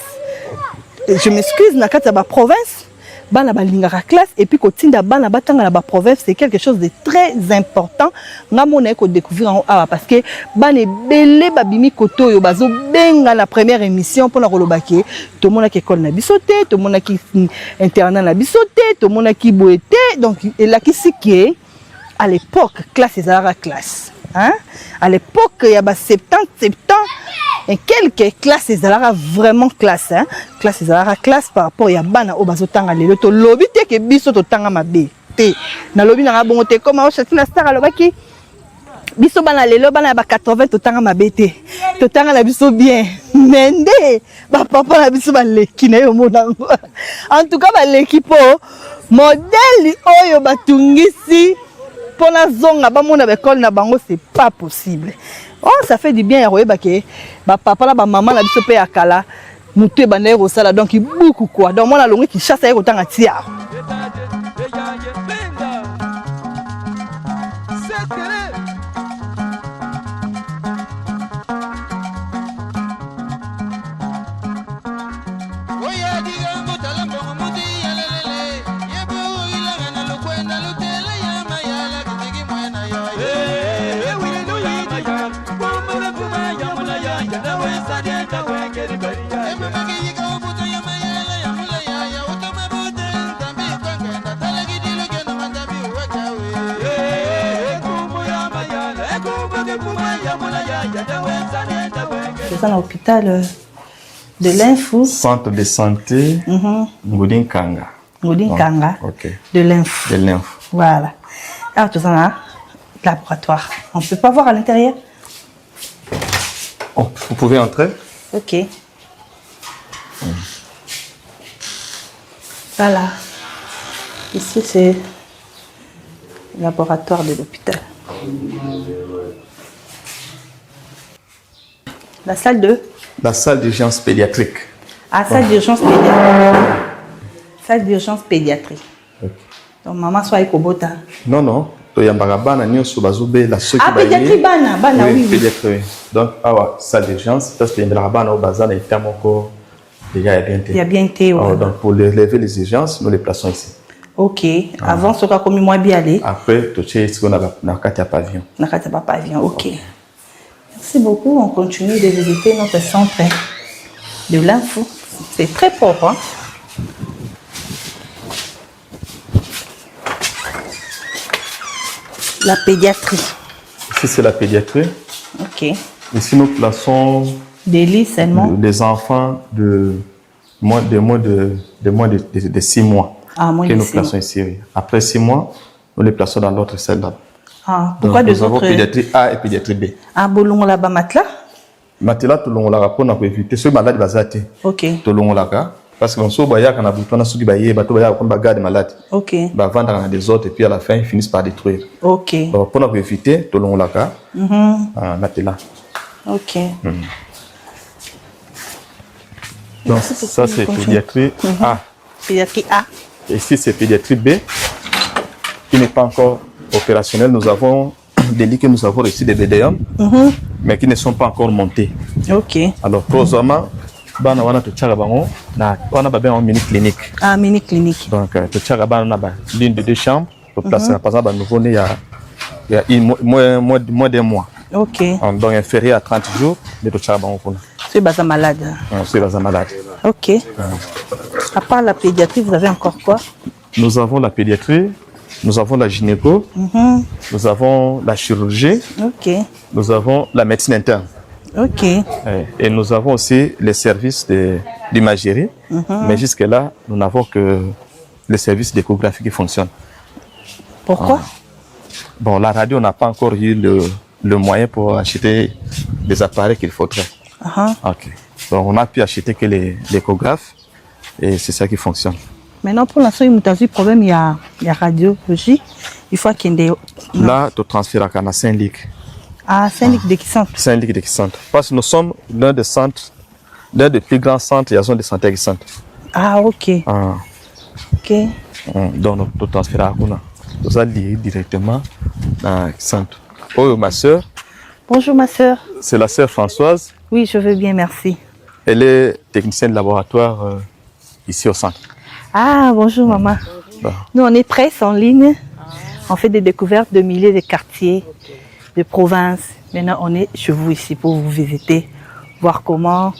je m'excuse na kata ba province bana balingara classe et puis kotinda bana batanga na ba province c'est quelque chose de très important nga mona ko découvrir en awa parce que bana belé babimi koto yo bazo benga la première émission pour na kolobake to mona ki école na bisoté to mona ki internat na bisoté to mona ki boété donc et là qui siké à l'époque classe ezara classe hein à l'époque il y a 70 et quelques classes ezara vraiment classe hein classe ezara classe par rapport ya bana o bazotanga lelo to lobi te ke biso to tanga mabe te na lobi na bongo te comme o chatina star alobaki biso bana lelo bana ba 80 to tanga mabe te to tanga na biso bien mende ba papa na biso ba leki na yo monango en tout cas ba l'équipe modèle oyo batungisi pour la zone ba mona ba école na bango c'est pas possible. Oh ça fait du bien ya royeba ke ba papa la ba maman la biso pe akala mutu ba na sala donc il beaucoup quoi donc moi la longue qui chasse ya kotanga tia. C'est ça l'hôpital de l'info. Centre de santé Ngodin Kanga. Ngodin Kanga. Ok. De l'info. De l'info. Voilà. Alors tout ça là, laboratoire. On peut pas voir à l'intérieur. Oh, vous pouvez entrer. Ok. Voilà. Ici c'est le laboratoire de l'hôpital. La salle de? La salle d'urgence pédiatrique. Ah, salle d'urgence pédiatrique. Salle d'urgence pédiatrique. Okay. Donc, maman soit ekobota. Non, non. Ah, pédiatrie, bana, oui. Pédiatrie. Donc, salle d'urgence, ça c'est la bana au bazar, il y a bien été. Donc, pour lever les urgences, nous les plaçons ici. Ok. Avant, ce qu'on a commis moi bien aller. Après, tout ce qu'on a dans le pavillon. Dans le pavillon, ok. Merci beaucoup. On continue de visiter notre centre de l'info. C'est très propre. Hein? La pédiatrie. Ici, c'est la pédiatrie. Ok. Ici, nous plaçons des lits seulement. Des enfants de moins de 6 mois. Ah, moins que de nous 6 plaçons mois. ici. Après 6 mois, nous les plaçons dans l'autre salle là. Ah, pourquoi donc, deux autres? Nous avons pédiatrie A et pédiatrie B. Ah, bolongo là-bas, matelas? Matelas, tout le monde l'a pour éviter ceux malades basés. Ok. Tout le monde l'a parce qu'on sait qu'il y a bouton à ceux qui baillent, bateau baillent comme bagarre de malades. Ok. Bah vendre des autres et puis à la fin ils finissent par détruire. Ok. Donc pour éviter, tout le monde l'a matelas. Ok. Donc ça c'est pédiatrie A. Pédiatrie A. Ici c'est pédiatrie B qui n'est pas encore opérationnelle. Nous avons des lits que nous avons reçus des BDM, mais qui ne sont pas encore montés. Ok. Alors, prochainement, on a un mini clinique. Ah, mini clinique. Donc, on a l'une de 2 chambres. Pour placer, par exemple, nouveau né il y a moins d'un mois. Ok. Donc, inférieur à 30 jours, c'est basé malade. C'est basé malade. Ok. À part la pédiatrie, vous avez encore quoi? nous avons la pédiatrie, nous avons la gynéco, nous avons la chirurgie, nous avons la médecine interne. Et nous avons aussi les services d'imagerie, mais jusque-là, nous n'avons que les services d'échographie qui fonctionnent. Pourquoi? Bon, la radio n'a pas encore eu le moyen pour acheter des appareils qu'il faudrait. Donc, on a pu acheter que l'échographe et c'est ça qui fonctionne. Maintenant, pour l'instant, il y a un problème, il y a radiologie. Il faut qu'il y ait là, tu transfères à Saint-Luc. Ah, Saint-Luc de Kisantre. Saint-Luc de Kisantre. Parce que nous sommes l'un des plus grands centres et de santé à Kisantre. Ah, ok. Donc, tu transfères à Kuna. Nous allons lier directement à Kisantre. Oh, ma soeur. Bonjour, ma soeur. C'est la sœur Françoise. Oui, je vais bien, merci. Elle est technicienne de laboratoire ici au centre. Ah, bonjour, maman. Nous, on est presse en ligne. On fait des découvertes de milliers de quartiers, de provinces. Maintenant, on est chez vous ici pour vous visiter, voir comment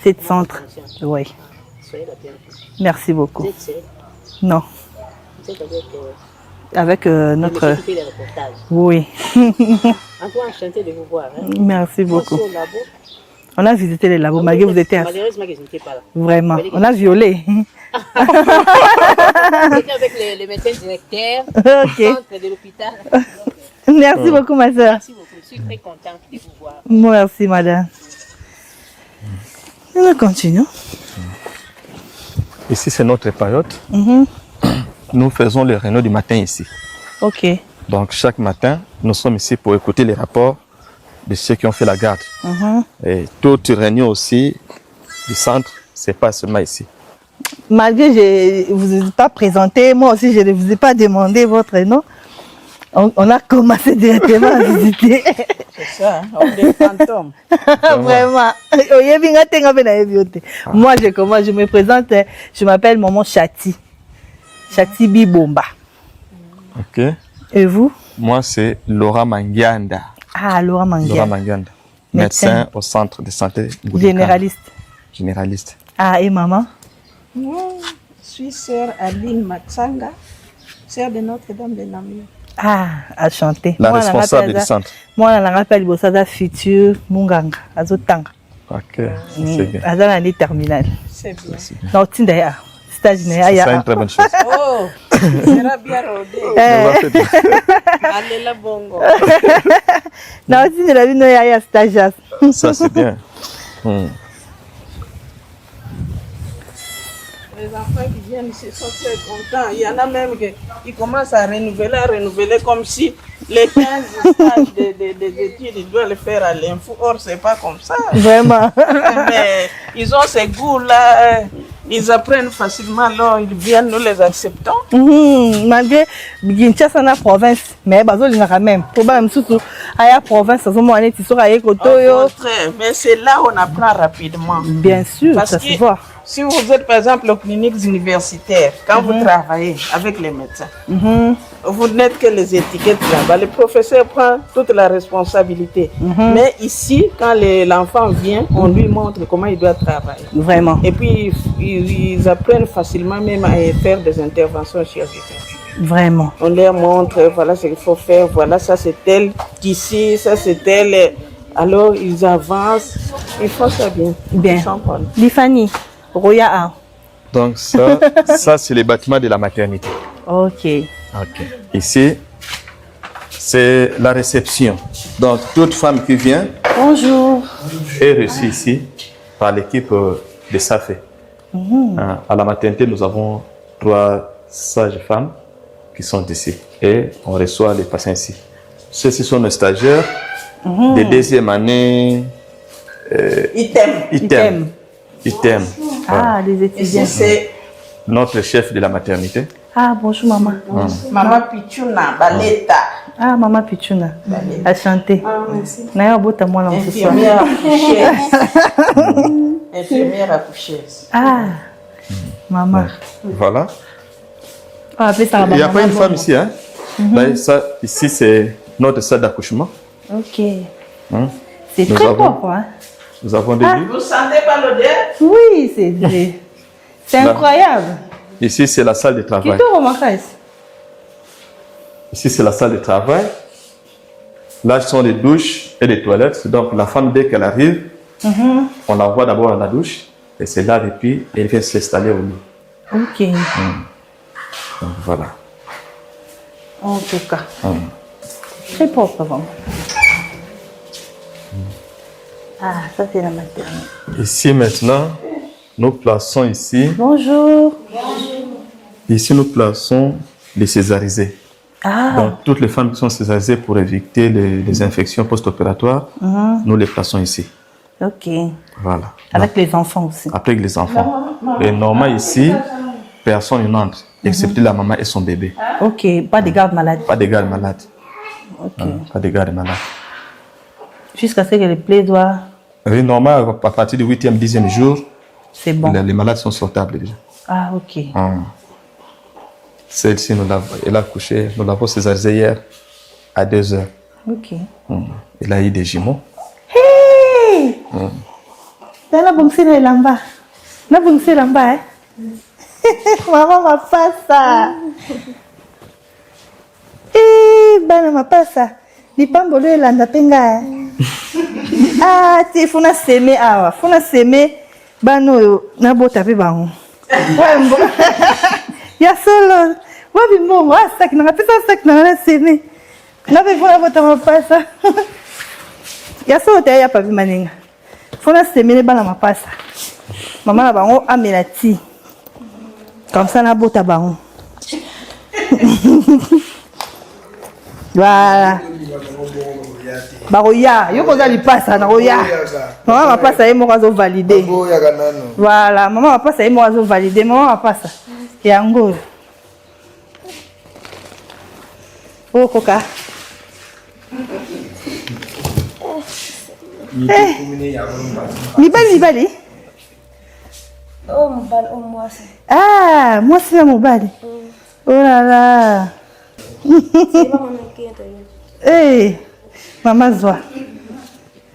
c'est le centre. Oui. Merci beaucoup. Non. Avec notre... Oui. Enchanté de vous voir. Merci beaucoup. On a visité les labos, malgré vous étiez... Malheureusement que je n'étais pas là. Vraiment. On a violé. J'étais avec le médecin directeur de l'hôpital. Merci beaucoup, ma soeur. Merci beaucoup. Je suis très contente de vous voir. Merci, madame. Nous continuons. Ici, c'est notre période. Nous faisons les réunions du matin ici. Ok. Donc, chaque matin, nous sommes ici pour écouter les rapports de ceux qui ont fait la garde. Et toutes les réunions aussi du centre, ce n'est pas seulement ici. Malgré que je ne vous ai pas présenté, moi aussi je ne vous ai pas demandé votre nom. On a commencé directement à visiter. C'est ça, on est fantômes. Vraiment. Moi je commence, je me présente, je m'appelle Maman Chati. Chati Bibomba. Ok. Et vous? Moi c'est Laura Mangianda. Ah, Laura Mangianda. Laura Mangianda. Médecin au centre de santé. Généraliste. Généraliste. Ah, et maman? Moi, je suis sœur Aline Matsanga, sœur de Notre-Dame de Namur. Ah, à chanter. La responsable du centre. Moi, on a rappelé le futur Munganga, Azotanga. Ok, c'est bien. Azala est terminale. C'est bien. Non, tu es stage. C'est une très bonne chose. Oh, sera bien rodé. Allez la bongo. Non, tu es la vie, il y a stage. Ça, c'est bien. Les enfants qui viennent ici sont très contents. Il y en a même qui commencent à renouveler comme si les 15 stages d'études, ils doivent le faire à l'info. Or, c'est pas comme ça. Vraiment. Mais ils ont ces goûts-là. Ils apprennent facilement, alors ils viennent, nous les acceptons. Malgré Kinshasa na province, mais bazoli na même. Problème surtout à la province, ça moment tu seras avec Otoyo. Mais c'est là où on apprend rapidement. Bien sûr, parce ça que se voit. Si vous êtes par exemple aux cliniques universitaires, quand vous travaillez avec les médecins, vous n'êtes que les étiquettes là-bas. Le professeur prend toute la responsabilité. Mais ici, quand l'enfant vient, on lui montre comment il doit travailler. Vraiment. Et puis, ils apprennent facilement même à faire des interventions chirurgicales. Vraiment. On leur montre, voilà ce qu'il faut faire, voilà ça c'est tel qu'ici, ça c'est tel. Alors, ils avancent, ils font ça bien. Bien. Lifani, Roya A. Donc ça c'est les bâtiments de la maternité. Ok. Ici, c'est la réception. Donc toute femme qui vient est reçue ici par l'équipe de SAFE. À la maternité, nous avons 3 sages-femmes qui sont ici et on reçoit les patients ici. Ceux-ci sont nos stagiaires de deuxième année. Item. Ah, des étudiants. C'est notre chef de la maternité. Ah, bonjour maman. Maman Pichuna, Baleta. Ah, maman Pichuna. À chanter. Naya bota moi ce soir. Infirmière accoucheuse. Ah, maman. Voilà. Ah, ça, il n'y a pas une femme ici, hein? Ça, ici, c'est notre salle d'accouchement. Ok. C'est très propre, hein? Nous avons des lits. Vous sentez pas l'odeur? Oui, c'est incroyable. Ici, c'est la salle de travail. Ici, c'est la salle de travail. Là, ce sont les douches et les toilettes. Donc, la femme, dès qu'elle arrive, on la voit d'abord à la douche. Et c'est là, et puis, elle vient s'installer au lit. Ok. Donc, voilà. En tout cas. Très propre, vraiment. Ah, ça, c'est la maternelle. Ici, maintenant, nous plaçons ici. Bonjour. Ici, nous plaçons les césarisés. Donc, toutes les femmes qui sont césarisées pour éviter les infections post-opératoires, nous les plaçons ici. Ok. Voilà. Avec les enfants aussi. Avec les enfants. Et normalement, ici, personne n'entre, excepté la maman et son bébé. Ok. Pas de garde malade. Pas de garde malade. Ok. Pas de garde malade. Jusqu'à ce que le plaidoir. Oui, normalement, à partir du 8e, 10e jour, c'est bon. Les malades sont sortables déjà. Ah, ok. Celle-ci, elle a couché, nous l'avons césarisée hier à 2h. Ok. Elle a eu des jumeaux. Hey! La bongsi na elamba. La bongsi elamba, Maman m'a pas ça. Bana m'a pas ça. Ni pambolo elanda penga. Ah, tu funa seme awa. Funa seme bano na bota pe bango. Ya solo. Wabi mbongo, sac na pesa sac na seme. Na pe funa bota m'a pas ça. Ya solo te ya papi maninga. Funa seme bana m'a pas ça. Maman na bango amelati. Comme ça na bota bango. Voilà. Baroya, yo koza lipasa na roya. Maman va pas ça et moi valider. Voilà, maman va pas ça et moi valider. Maman va pas ça. Yango. Oh koka. Libali. Oh mobile, oh moi c'est. Ah, moi c'est la mobile. Oh là là. C'est pas mon inquiète. Hey, maman Zoa.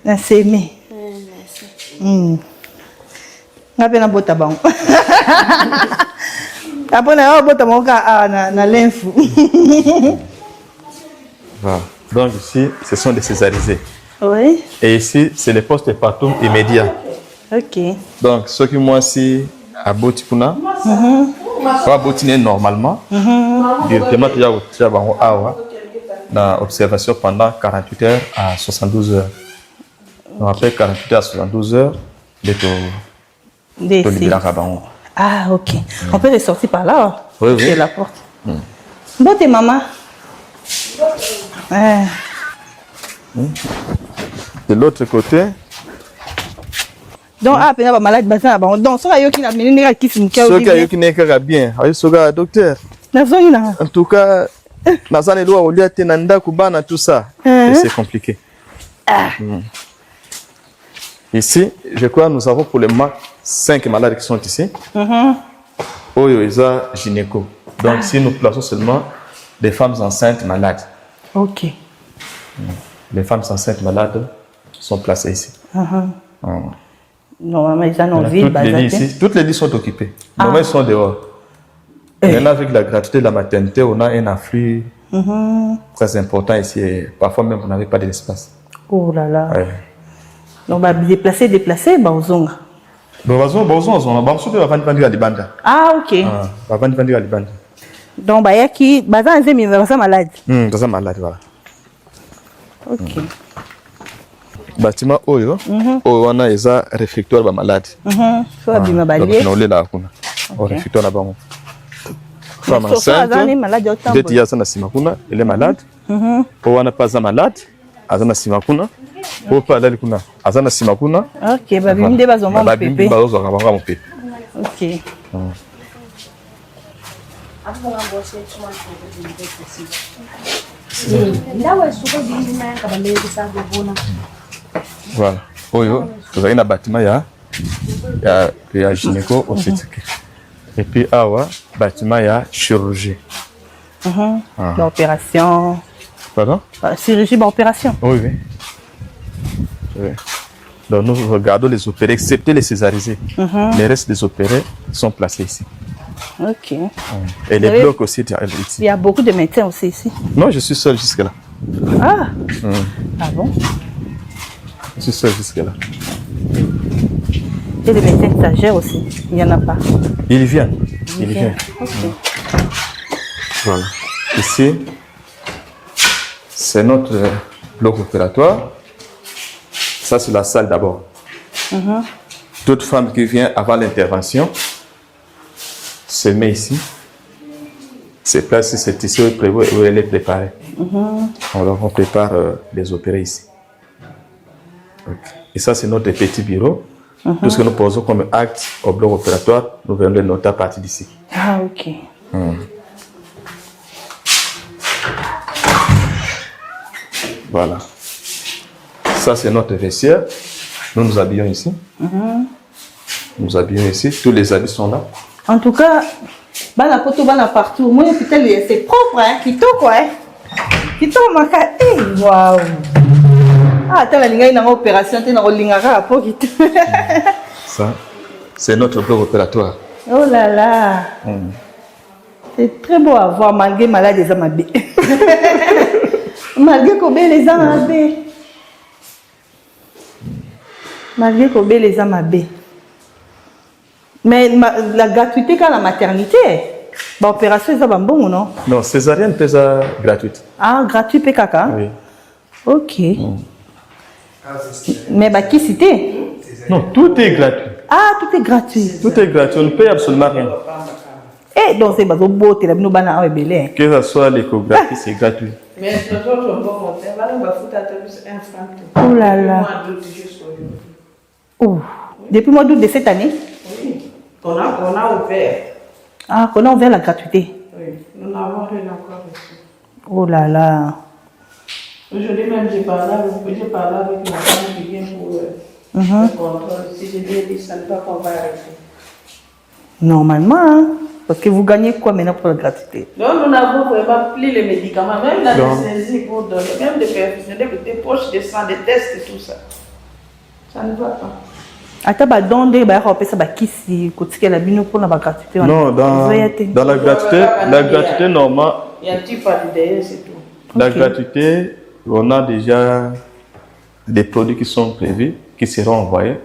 Na seme. Merci. Ngape na bota bango. Apona yo bota moka na l'info. Voilà. Donc ici, ce sont des césarisés. Oui. Et ici, c'est le post-partum immédiat. Ok. Donc, ceux qui moi si à Botikuna, pas Botiner normalement, directement tu as dans observation pendant 48 heures à 72 heures. Donc, après 48 heures à 72 heures, de Ah, ok. On peut les sortir par là. Oui, oui. C'est la porte. Bon, t'es maman. De l'autre côté. Donc, ah, peut-être malade, donc, ça y qui n'a mené qui s'est qui n'est bien. Docteur. En tout cas, tout ça. C'est compliqué. Ici, je crois que nous avons pour le moment 5 malades qui sont ici. Oyo Isa gynéco. Donc, si nous plaçons seulement des femmes enceintes malades. Ok. Les femmes enceintes malades sont placées ici. Normalement, ils en ont ville. Toutes les lits sont occupées. Normalement, ils sont dehors. Maintenant, avec la gratuité de la maternité, on a un afflux très important ici. Et parfois même, on n'avait pas d'espace. Oh là là. Ouais. Donc, déplacer, baozonga. Ah, ok. Donc, il y a qui sont malades. Malade, voilà. Ok. Bâtiment Oyo, on a un réfectoire de malades. Réfectoire là-bas. Femme enceinte, peut-être il y a un simakuna, elle est malade. On n'a pas un malade, azana simakuna. On pas d'aller kuna, azana simakuna. Ok, babim de bazoma mon pépé. Ok. Voilà. Oyo, vous avez un bâtiment il y a gynéco obstétrique. Et puis awa bâtiment il y a chirurgie. L'opération. Pardon? Chirurgie d'opération. Oui. Donc nous regardons les opérés, excepté les césarisés. Les restes des opérés sont placés ici. Ok. Et les blocs aussi ici. Il y a beaucoup de médecins aussi ici. Non, je suis seul jusque-là. Ah. Ah bon? Je suis seul jusque-là. Et les médecins stagiaires aussi, il n'y en a pas. Ils viennent. Ils viennent. Okay. Voilà. Ici, c'est notre bloc opératoire. Ça, c'est la salle d'abord. Toute femme qui vient avant l'intervention se met ici. C'est place, c'est ici où elle est préparée. Alors, on prépare les opérés ici. Okay. Et ça, c'est notre petit bureau. Tout ce que nous posons comme acte au bloc opératoire, nous venons le noter à partir d'ici. Ah, ok. Voilà. Ça, c'est notre vestiaire. Nous nous habillons ici. Nous habillons ici. Tous les habits sont là. En tout cas, bana poto bana partout. Moi, l'hôpital, c'est propre, hein. Kito, quoi. Kito, maka. Eh, waouh. Ah, attends, il y a une opération, tu as une Ça, c'est notre bloc opératoire. Oh là là. C'est très beau à voir, malgré malade des amabés. Malgré qu'on les amabés. Malgré qu'on les amabés. Mais la gratuité quand la maternité, l'opération, c'est bon ou non? Non, césarienne, c'est gratuite. Ah, gratuit, PKK? Oui. Ok. Mais qui c'était? Non, tout est gratuit. Ah, tout est gratuit. Tout est gratuit, on ne paye absolument rien. Eh, donc c'est beau, que ce soit l'échographie, c'est gratuit. Mais oh là là. Oh. Depuis le mois d'août de cette année? Oui. On a ouvert. Ah, qu'on a ouvert la gratuité? Oui, nous n'avons rien encore reçu. Oh là là. Aujourd'hui même, j'ai parlé avec ma femme qui vient pour le contrôle. Si je lui ai dit, ça ne va pas qu'on va arrêter. Normalement, hein? Parce que vous gagnez quoi maintenant pour la gratuité? Non, nous n'avons vraiment plus les médicaments, même l'anesthésie pour donner, même des perfectionnés, des poches de sang, des tests et tout ça. Ça ne va pas. Attends, donc, non, dans la gratuité normale, il y a un petit pas de derrière, c'est tout. La gratuité, on a déjà des produits qui sont prévus, qui seront envoyés,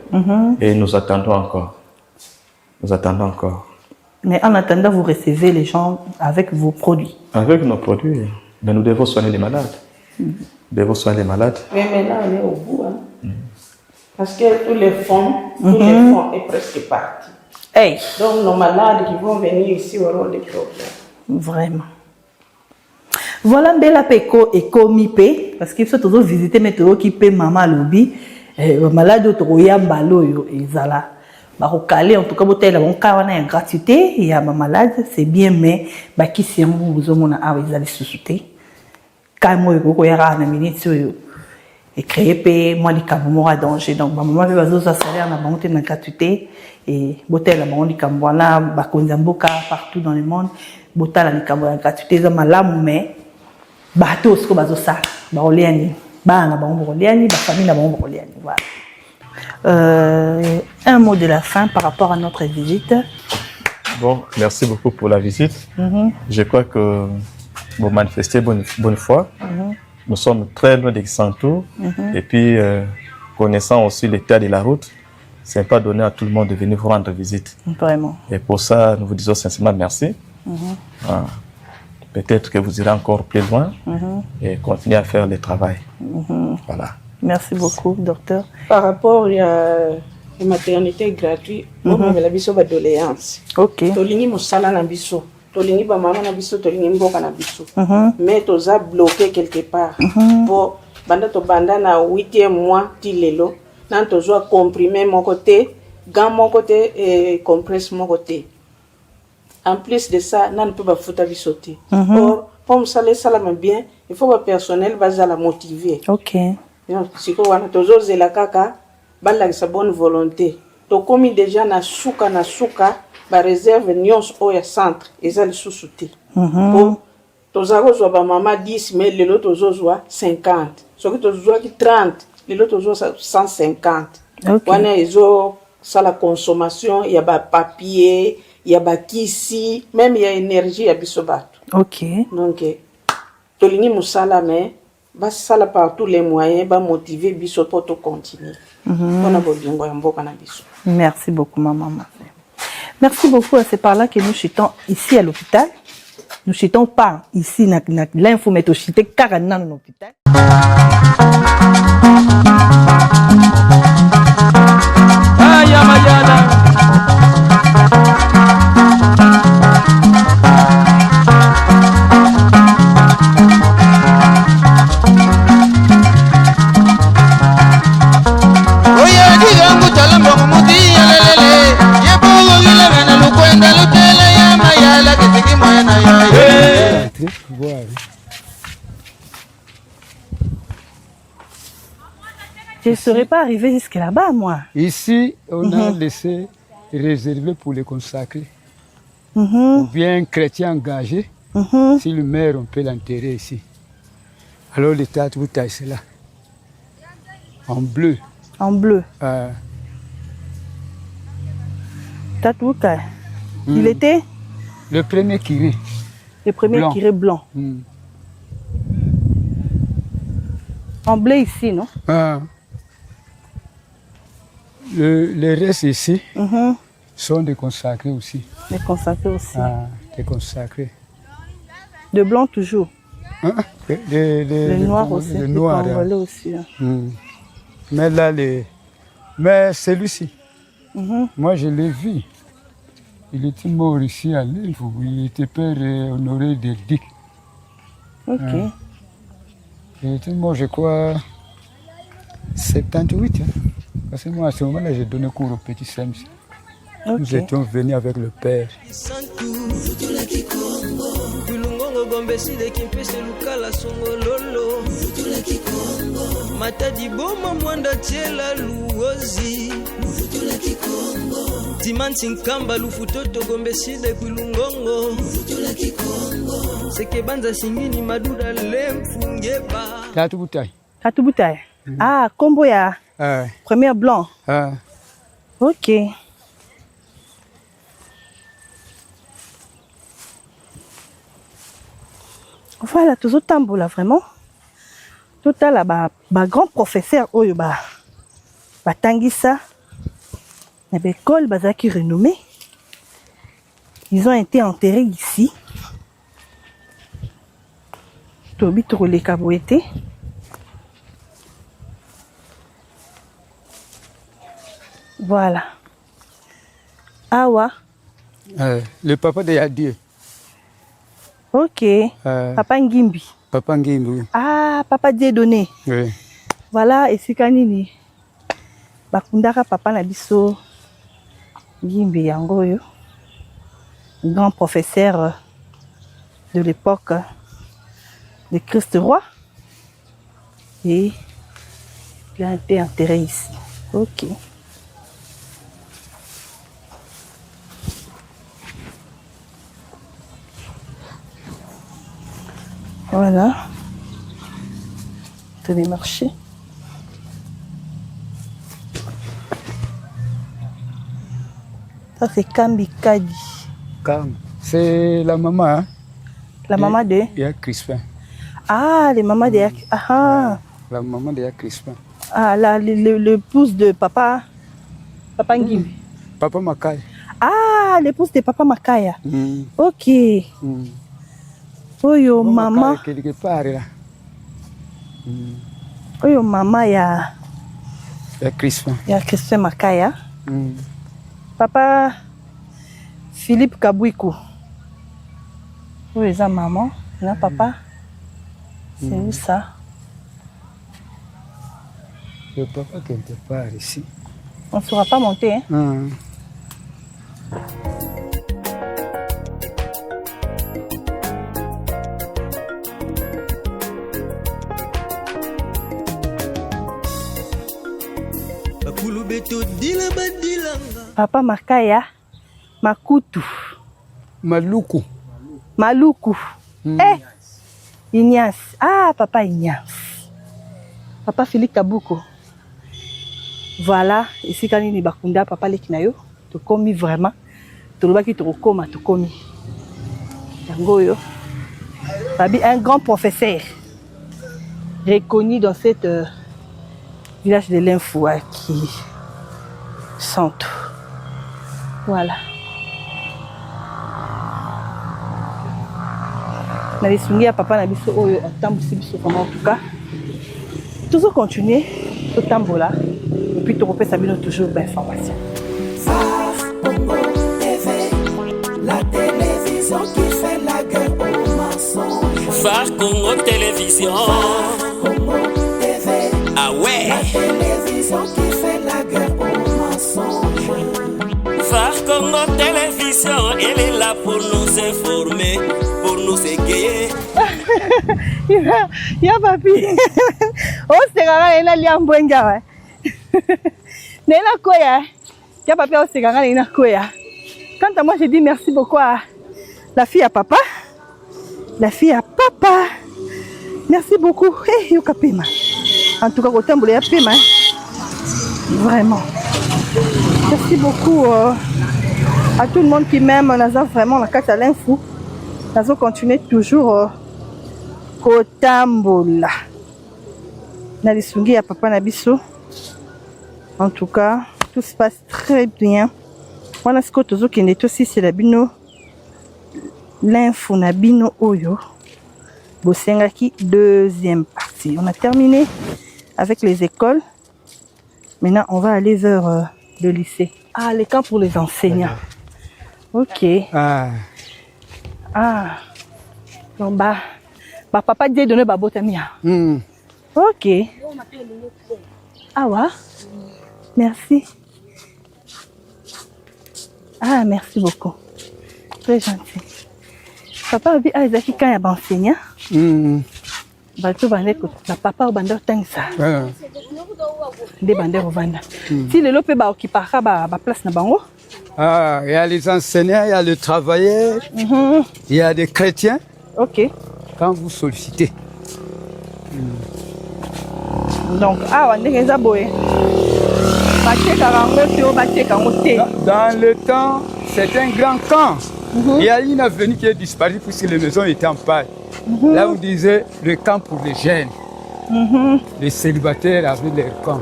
et nous attendons encore. Nous attendons encore. Mais en attendant, vous recevez les gens avec vos produits? Avec nos produits, mais nous devons soigner les malades. Nous devons soigner les malades. Mais maintenant, on est au bout. Hein. Parce que tous les fonds est presque parti. Hey. Donc, nos malades qui vont venir ici auront des problèmes. Vraiment. Voilà, Bella Peko et Komipe, parce qu'il faut toujours visiter météo qui paie maman lobby, malade autoroya balo et zala. Barocalé, en tout cas, botelle bon cas on a une gratuité, il y a ma malade, c'est bien, mais bah qui c'est mon besoin à ils allaient sous-souter. Quand moi il y a une minute et créer payer moi les cabos à danger, donc ma maman veut ça salaire na monter na gratuité et botelle la bon les cabos là bah konzamboka partout dans le monde, botelle les cabos gratuité ça malamu mais bateau ce que bazo ça ba oliani ba na ba oliani ba famille na ba oliani voilà. Un mot de la fin par rapport à notre visite. Bon, merci beaucoup pour la visite. Je crois que vous manifestez bonne foi. Nous sommes très loin d'Exanto. Et puis, connaissant aussi l'état de la route, ce n'est pas donné à tout le monde de venir vous rendre visite. Vraiment. Et pour ça, nous vous disons sincèrement merci. Peut-être que vous irez encore plus loin et continuer à faire le travail. Voilà. Merci beaucoup, docteur. Par rapport à la maternité gratuite, on a la biso de doléance. Ok. Tolingi mosala na biso, tolingi ba mama na biso, tolingi mboka na biso. Mais toza bloqué quelque part. Pour banda to banda na 8e mois tilelo, nan tozo comprimé mon côté, gant mon côté et compresse mon côté. En plus de ça, nan peut pas fouta bisoté. Or, pour ça ça bien, il faut que le personnel va la motiver. Ok. Si vous avez toujours la kaka, balakisa bonne volonté. To komi déjà na suka ba réserve nyons oya centre ezali sous-souté. Pour tozako zo ba mama 10 mais le lot tozo 50. Soki tozo ki 30, le lot tozo 150. Wana ezo ça la consommation, il y a ba papier, il y a bakisi, même il y a énergie, il y a bisobato. Ok. Donc, tolingi musala, mais va sala par tous les moyens, va motiver biso pour tout continuer. Merci beaucoup, maman. Merci beaucoup. C'est par là que nous chutons ici à l'hôpital. Nous chutons pas ici, l'info, mais nous chutons carrément dans l'hôpital. Je ne serais pas arrivé jusque là-bas, moi. Ici, on a laissé réservé pour les consacrés. Ou bien un chrétien engagé. Si le maire, on peut l'enterrer ici. Alors le théâtre Boutaï, c'est là. En bleu. En bleu. Théâtre Boutaï. Il était le premier curé. Le premier curé blanc. En bleu ici, non? Les restes ici sont des consacrés aussi. Des consacrés aussi. Des consacrés. De blanc toujours. Les noirs aussi. Les noirs. Aussi. Mais là, mais celui-ci, moi je l'ai vu. Il était mort ici à Lille. Il était père honoré des Dic. Ok. Il était mort, je crois, 78. Parce que moi, à ce moment-là, j'ai donné cours au petit Sems. Okay. Nous étions venus avec le père. Théâtre Boutaï. Théâtre Boutaï. Ah, combo ya. Première blanc. Ok. Voilà, tout autant là vraiment. Tout à là, grand professeur, oyo Tangisa, l'école Bazaki renommée. Ils ont été enterrés ici. Tobi les Kabouete. Voilà. Awa. Le papa de Yadier. Ok. Papa Ngimbi. Papa Ngimbi, oui. Ah, papa Dieudonné. Oui. Voilà, et c'est kanini. Bakundaka papa Nabiso Ngimbi Yangoyo. Grand professeur de l'époque de Christ Roi. Et il a été enterré ici. Ok. Voilà. Tenez marché. Ça c'est Kambi Kadi. C'est la maman. Hein? La maman de Yaya Crispin. Ah, les mamans de La maman de Yaya Crispin. Ah, l'épouse de papa. Papa Ngimbi. Papa Makaya. Ah, l'épouse de papa Makaya. Ok. Oyo maman. Quelque part là. Oyo maman ya Crispin. Ya Crispin Makaya. Papa Philippe Kabouikou. Oyo eza maman, na papa. C'est où ça? Le papa quelque part ici. On ne saura pas monter, hein? Papa Makaya Makutu. Maluku. Maluku. Ignace. Ah, papa Ignace. Papa Philippe Kabouko. Voilà, ici quand il bakunda papa Lekinayo, to commis vraiment tolobaki tokokoma tokomi yango oyo babi un grand professeur reconnu dans cette village de l'Infoua qui Santo. Voilà. Na bisungi ya papa na biso oyo atambusi biso comme en tout cas. Toujours continuer au tambola et puis tu repères ça bien toujours d'informations. La télévision qui fait la guerre aux mensonges. Phare Congo Télévision. Congo TV. Ah ouais. La télévision qui fait la guerre aux mensonges. Phare Congo Télévision, elle est là pour nous informer, pour nous égayer. Ya papi. Oh c'est rare ina liambwenga wa. Nena koya. Ya papi oh c'est rare ina koya. Quant à moi je dis merci beaucoup à la fille à papa. La fille à papa. Merci beaucoup. Hey, yoka pema. En tout cas au tambour ya pema. Vraiment. Merci beaucoup à tout le monde qui m'aime. On a vraiment la carte à l'info. Nous allons continuer toujours Kotambola. Na bisungi ya papa na biso. En tout cas, tout se passe très bien. Wana siko tozo kende to si c'est la bino l'info na bino oyo. Bosengaki deuxième partie. On a terminé avec les écoles. Maintenant, on va aller vers le lycée. Ah, les camps pour les enseignants. OK. Ah. Non, bah papa dit donner ba botamia. OK. Ah ouais. Merci. Ah, merci beaucoup. Très gentil. Papa a dit ah ils quand il y a enseignant. Bah tu vas aller la papa au bandeur tangsa. Des bandeurs au vanda. Si le lope ba occupera ba place na bango. Ah, il y a les enseignants, il y a les travailleurs, il y a des chrétiens. OK. Quand vous sollicitez. Donc, on est dans le temps, c'est un grand camp. Il y a une avenue qui est disparue puisque les maisons étaient en paille. Là, on disait le camp pour les jeunes. Les célibataires avaient leur camp.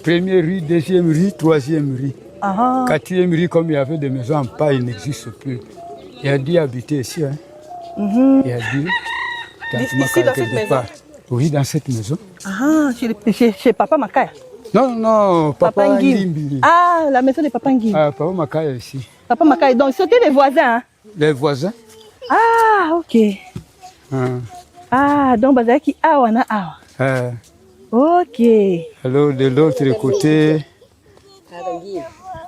Première rue, deuxième rue, troisième rue. Quatrième rue, comme il y avait des maisons en paille, il n'existe plus. Il y a dû habiter ici. Hein. Il y a dû. Ici, dans cette maison? Oui, dans cette maison. Ah, chez Papa Makaya? Non, Papa Ngimbi. Ah, la maison de Papa Ngimbi. Ah, Papa Makaya ici. Papa Makaya, donc c'était les voisins. Hein? Les voisins. Ah, OK. Ah, donc Bazaki Awana Awa. OK. Alors, de l'autre côté.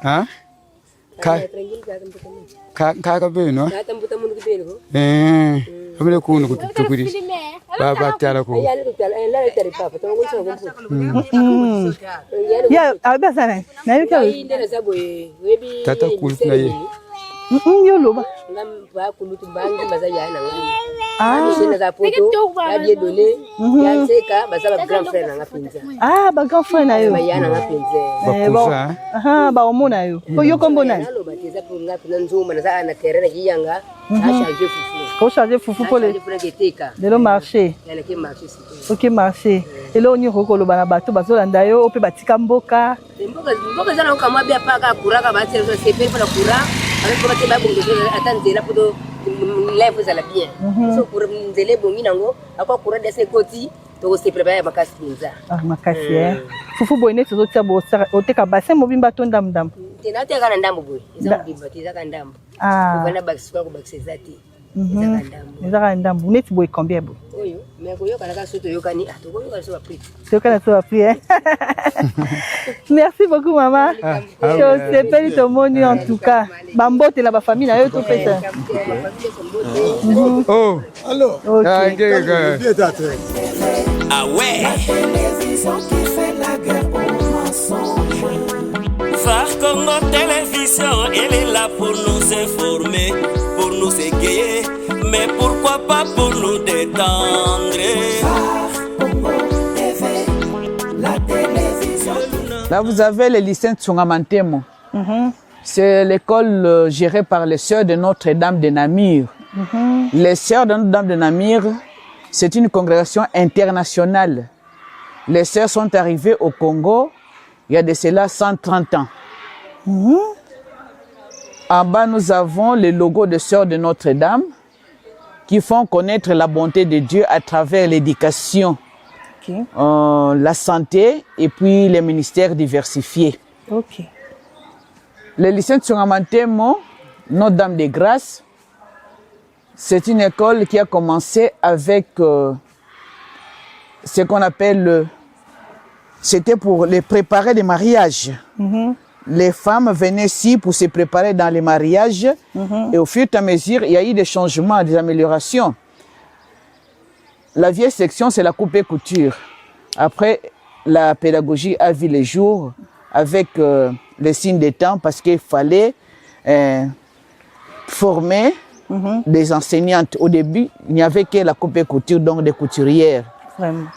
Hein? Kakabe, non? Amele kuno kutukuri. Baba tiara ko. Ya, abia sana. Na yuka. Tata kulit na ye. Yo loba. Ah, ba grand frère na yo. Ba omo na yo. Ko yo kombo na. Ko charger fufu pour les de le marché. OK, marché. Et là on y roko loba na bato bazolanda yo ope batika mboka. Mboka zana kama bia paka kuraka ba tse sepe pour la kura. Avec comment tu vas attendre là pour lèvres à la bien. So pour nzele bongi nango akwa kura de sekoti to se préparer makasi pinza. Ah makasi fufu boyne so tia bo oteka bassin mobimba to ndam. Tena te kana ndambo boy. Eza mobimba te eza kana ndambo. Ah. Bana bakiswa ko bakisezati. Eza ndambo. Net boy combien boy? Oyo, mais ko yoka na soto yokani to ko yoka so ba prix. To kana so ba prix. Merci beaucoup maman. Je t'appelle ton moni en tout cas. Bambote la famille na yo to pesa. Oh, allô. Ah ouais. La télévision qui fait la guerre aux mensonges. Phare Congo Télévision, elle est là pour nous informer, pour nous égayer, mais pourquoi pas pour nous détendre. Phare Congo TV, la télévision. Là, vous avez le lycée Tsongamantemo. C'est l'école gérée par les Sœurs de Notre-Dame de Namur. Les Sœurs de Notre-Dame de Namur, c'est une congrégation internationale. Les sœurs sont arrivées au Congo il y a de cela 130 ans. En bas, nous avons le logo de Sœurs de Notre-Dame qui font connaître la bonté de Dieu à travers l'éducation, la santé et puis les ministères diversifiés. Le lycée de Tsungamantemo, Notre-Dame de Grâce, c'est une école qui a commencé avec ce qu'on appelle, c'était pour les préparer des mariages. Les femmes venaient ici pour se préparer dans les mariages et au fur et à mesure, il y a eu des changements, des améliorations. La vieille section, c'est la coupe et couture. Après, la pédagogie a vu les jours avec les signes des temps parce qu'il fallait former des enseignantes. Au début, il n'y avait que la coupe et couture, donc des couturières. Vraiment.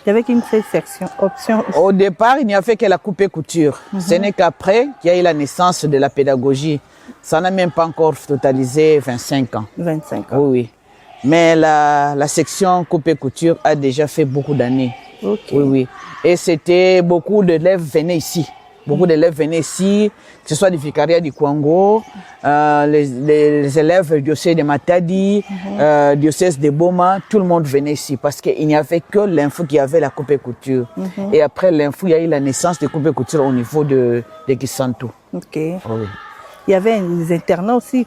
Il n'y avait qu'une seule section, option. Au départ, il n'y avait que la coupe et couture. Ce n'est qu'après qu'il y a eu la naissance de la pédagogie. Ça n'a même pas encore totalisé 25 ans. 25 ans. Oui, oui. Mais la section coupe et couture a déjà fait beaucoup d'années. Oui, oui. Et c'était beaucoup d'élèves venaient ici. Beaucoup d'élèves venaient ici, que ce soit du vicariat du Congo, les élèves du diocèse de Matadi, diocèse de Boma, tout le monde venait ici parce qu'il n'y avait que l'info qui avait la coupe et couture. Et après l'info, il y a eu la naissance de coupe et couture au niveau de Kisantu. Oui. Il y avait des internats aussi.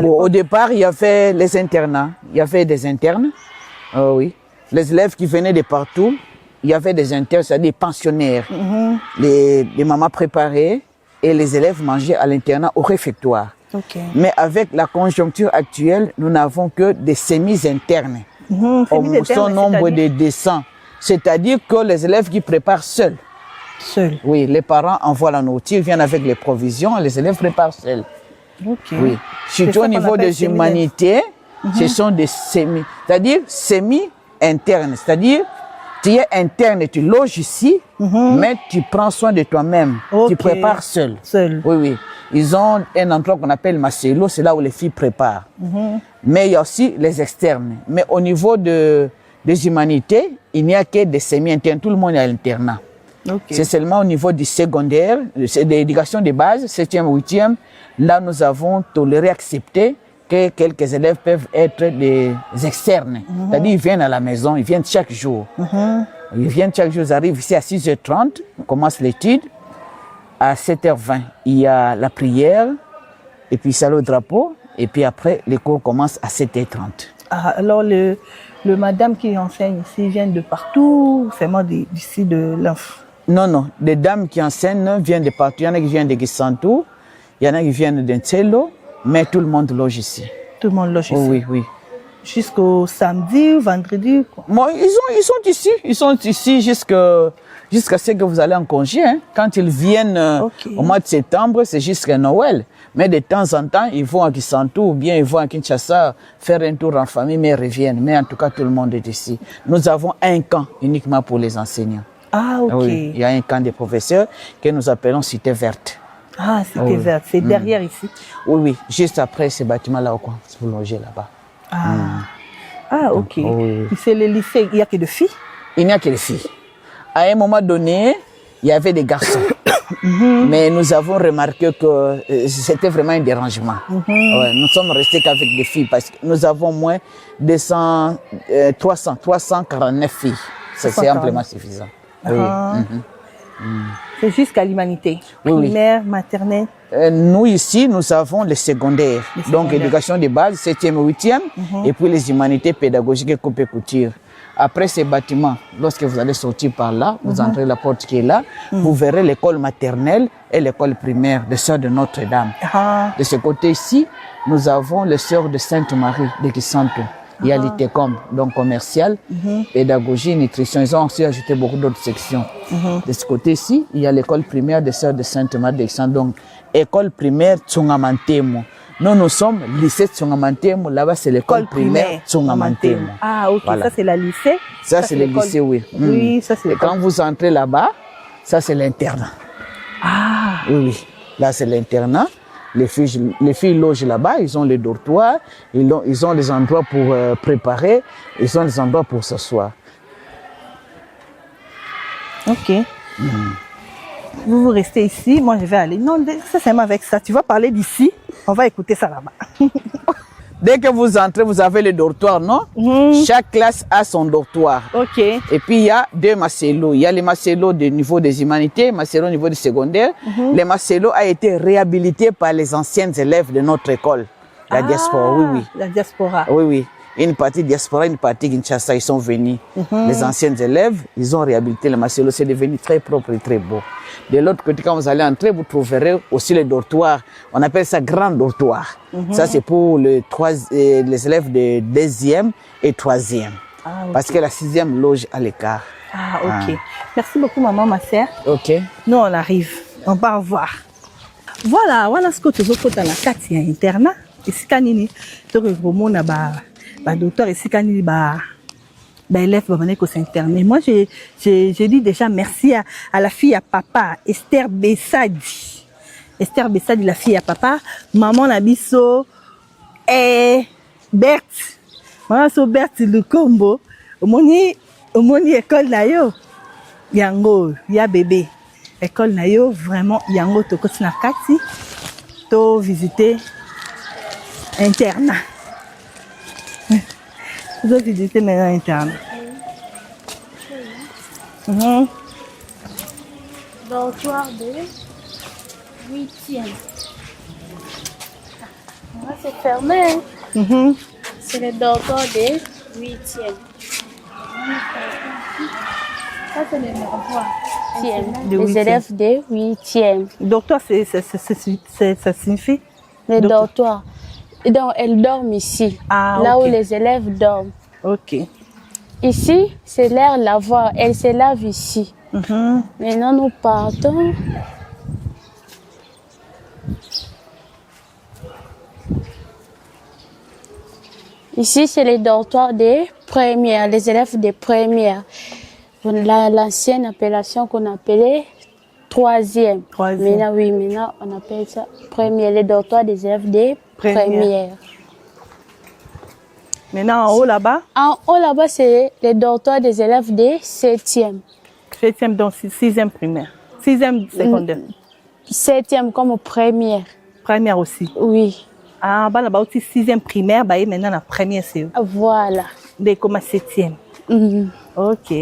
Au départ, il y avait les internats. Il y avait des internes, oui. Les élèves qui venaient de partout. Il y avait des internes, c'est-à-dire des pensionnaires, les mamans préparées et les élèves mangeaient à l'internat au réfectoire. Mais avec la conjoncture actuelle, nous n'avons que des semi-internes. Au son nombre de descents. C'est-à-dire que les élèves qui préparent seuls. Oui, les parents envoient la nourriture, viennent avec les provisions, les élèves préparent seuls. Oui. Surtout au niveau des humanités, ce sont des semi, c'est-à-dire semi-internes, c'est-à-dire tu es interne, tu loges ici, mais tu prends soin de toi-même. Tu prépares seul. Oui, oui. Ils ont un endroit qu'on appelle Macelo, c'est là où les filles préparent. Mais il y a aussi les externes. Mais au niveau des humanités, il n'y a que des semi-internes. Tout le monde est à l'internat. C'est seulement au niveau du secondaire, de l'éducation de base, 7e, 8e, là nous avons toléré, accepté que quelques élèves peuvent être des externes. C'est-à-dire ils viennent à la maison, ils viennent chaque jour. Ils viennent chaque jour, ils arrivent ici à 6h30, on commence l'étude. À 7h20, il y a la prière, et puis ça le drapeau, et puis après, les cours commencent à 7h30. Alors, le madame qui enseigne ici vient de partout, seulement d'ici de l'Inf? Non, non, les dames qui enseignent viennent de partout. Il y en a qui viennent de Gisantu, il y en a qui viennent d'Ntelo, mais tout le monde loge ici. Tout le monde loge ici? Oui, oui. Jusqu'au samedi ou vendredi? Bon, ils sont ici jusqu'à ce que vous allez en congé. Hein. Quand ils viennent au mois de septembre, c'est jusqu'à Noël. Mais de temps en temps, ils vont à Kisantu ou bien ils vont à Kinshasa faire un tour en famille, mais ils reviennent. Mais en tout cas, tout le monde est ici. Nous avons un camp uniquement pour les enseignants. Ah, ok. Oui, il y a un camp des professeurs que nous appelons Cité Verte. Ah, Cité Verte, c'est derrière ici? Oui, oui, juste après ce bâtiment-là, vous logez là-bas. Ah, ok. Oui. C'est le lycée, il n'y a que des filles? Il n'y a que des filles. À un moment donné, il y avait des garçons. Mais nous avons remarqué que c'était vraiment un dérangement. Ouais, nous sommes restés qu'avec des filles parce que nous avons moins de 349 filles. C'est amplement suffisant. Oui. C'est jusqu'à l'humanité, primaire, maternelle. Nous ici, nous avons les secondaires. Donc éducation de base, 7e, 8e, et puis les humanités pédagogiques et coupe et couture. Après ces bâtiments, lorsque vous allez sortir par là, vous entrez la porte qui est là, vous verrez l'école maternelle et l'école primaire des Sœurs de Notre-Dame. De ce côté-ci, nous avons les Sœurs de Sainte-Marie de Kisantu. Il y a l'ITECOM, donc commercial, pédagogie, nutrition. Ils ont aussi ajouté beaucoup d'autres sections. De ce côté-ci, il y a l'école primaire des Sœurs de Sainte-Marie de Kisantu. Donc, école primaire Tsungamantemo. Nous sommes lycée Tsungamantemo. Là-bas, c'est l'école primaire Tsungamantemo. Ah, ok. Voilà. Ça, c'est la lycée? Ça c'est le lycée, oui. Oui, ça, c'est et quand vous entrez là-bas, ça, c'est l'internat. Ah, Oui, oui. Là, c'est l'internat. Les filles logent là-bas, ils ont les dortoirs, ils ont les endroits pour préparer, ils ont les endroits pour s'asseoir. Ok. Vous restez ici, moi je vais aller. Non, ça c'est avec ça. Tu vas parler d'ici, on va écouter ça là-bas. Dès que vous entrez, vous avez le dortoir, non? Chaque classe a son dortoir. Ok. Et puis, il y a 2 macellos. Il y a les macellos du niveau des humanités, macellos au niveau du secondaire. Les macellos a été réhabilité par les anciens élèves de notre école. La diaspora, oui, oui. La diaspora. Oui, oui. Une partie diaspora, une partie Kinshasa, ils sont venus. Les anciens élèves, ils ont réhabilité les macellos. C'est devenu très propre et très beau. De l'autre côté, quand vous allez entrer, vous trouverez aussi les dortoirs. On appelle ça grand dortoir. Ça, c'est pour les élèves de 2e et 3e. Ah, okay. Parce que la 6e loge à l'écart. Ah, ok. Merci beaucoup, maman, ma sœur. Ok. Nous, on arrive. On va revoir. Voilà, voilà ce que tu veux dans la carte, il y a internat. Et si kanini, tu as bah docteur ici quand il élève va s'interner. Moi j'ai dit déjà merci à la fille à papa Esther Bessadi. Esther Bessadi, la fille à papa, maman Nabiso et Berthe. Maman so Berthe le combo. Au moni école na yo. Yango, ya bébé. École na yo vraiment yango to koti na kati to visiter internat. Vous avez visité maintenant interne. Dortoir de 8e. Là, c'est fermé. C'est le dortoir de 8e. Ça, c'est le dortoir. Les élèves de 8e. Dortoir, ça signifie? Le dortoir. Et donc, elles dorment ici, là où les élèves dorment. Ok. Ici, c'est l'air lavoir. Elles se lavent ici. Maintenant, nous partons. Ici, c'est les dortoirs des premières, les élèves des premières. L'ancienne appellation qu'on appelait 3e. Maintenant, oui, maintenant, on appelle ça première, les dortoirs des élèves des premières. Maintenant, en haut là-bas? En haut là-bas, c'est les dortoirs des élèves des 7e. 7e, donc 6e primaire. 6e secondaire. 7e comme première. Première aussi? Oui. Ah, bah là-bas aussi 6e primaire, bah maintenant la première c'est. Voilà. Dès comme 7e. Ok.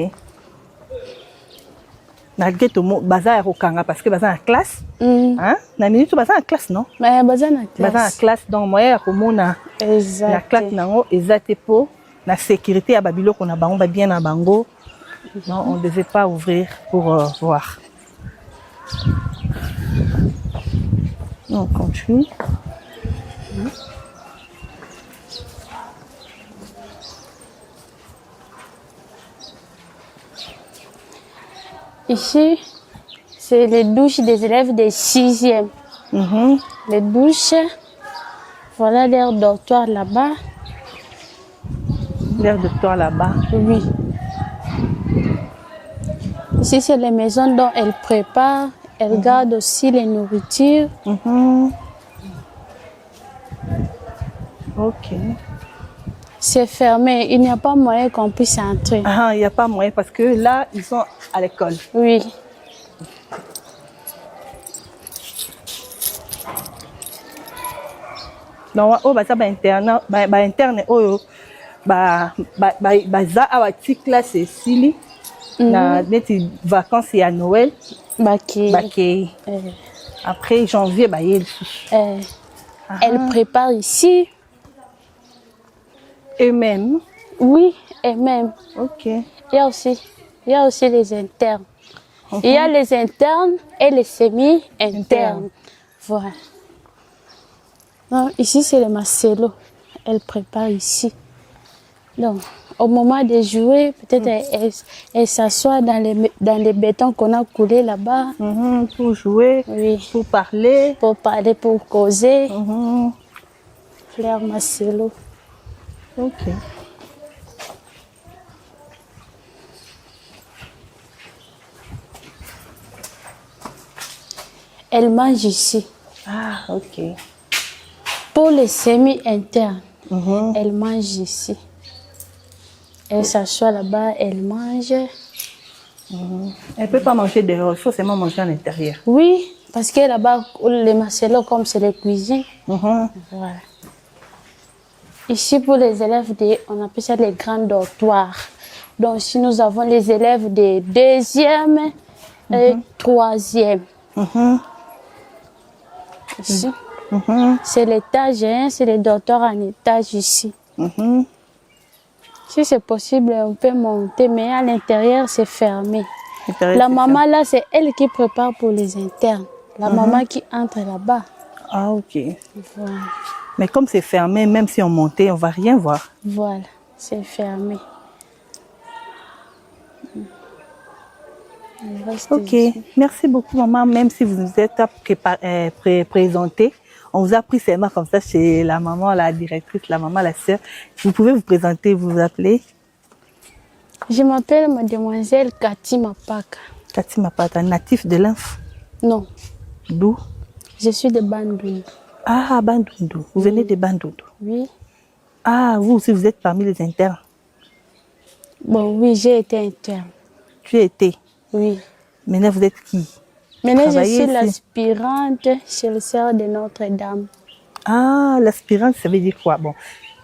Malgré tout, bazar au Kanga parce que bazar en classe. Hein? Na minute bazar en classe non? Mais bazar en classe. Bazar en classe donc moi comme na. Exact. La classe nango exact pour la sécurité à Babylone qu'on a bango ba bien na bango. Non, on ne devait pas ouvrir pour voir. On continue. Ici, c'est les douches des élèves des 6e. Les douches, voilà leur dortoir là-bas. Leur dortoir là-bas? Oui. Ici, c'est les maisons dont elles préparent. Elles gardent aussi les nourritures. Ok. C'est fermé. Il n'y a pas moyen qu'on puisse entrer. Ah, il n'y a pas moyen parce que là, ils sont à l'école. Oui. Donc, oh, bah ça, bah interne, bah interne, oh, bah ça, à la petite classe, c'est Sili. Na des vacances et à Noël. Baké. Après janvier, bah il. Elle prépare ici. Eux-mêmes? Oui, eux-mêmes. Ok. Il y a aussi les internes. Il y a les internes et les semi-internes. Voilà. Non, ici, c'est le Marcelo. Elle prépare ici. Donc, au moment de jouer, peut-être elle s'assoit dans les bétons qu'on a coulés là-bas. Pour jouer, pour parler. Pour parler, pour causer. Fleur Marcelo. Ok. elles mangent ici. Ah, ok. Pour les semi-internes, elles mangent ici. Elles s'assoient là-bas, elles mangent. Elle ne peut pas manger dehors, il faut seulement manger à l'intérieur. Oui, parce que là-bas, les Marcelo, comme c'est les cuisines. Voilà. Ici, pour les élèves, on appelle ça les grands dortoirs. Donc, ici, nous avons les élèves de 2e et 3e. Ici. C'est l'étage 1, c'est les dortoirs en étage ici. Si c'est possible, on peut monter, mais à l'intérieur, c'est fermé. La maman, là, c'est elle qui prépare pour les internes. La maman qui entre là-bas. Ah, ok. Voilà. Mais comme c'est fermé, même si on montait, on ne va rien voir. Voilà, c'est fermé. Ok, merci beaucoup, maman. Même si vous nous êtes présenté, on vous a pris seulement comme ça chez la maman, la directrice, la maman, la sœur. Vous pouvez vous présenter, vous appelez? Je m'appelle mademoiselle Cathy Mapaka. Cathy Mapaka, natif de l'Inf? Non. D'où? Je suis de Bandundu. Ah, Bandundu. Vous venez de Bandundu? Oui. Ah, vous aussi, vous êtes parmi les internes? Bon, oui, j'ai été interne. Tu as été? Oui. Maintenant, vous êtes qui? Maintenant, je suis l'aspirante chez le Sœur de Notre-Dame. Ah, l'aspirante, ça veut dire quoi? Bon,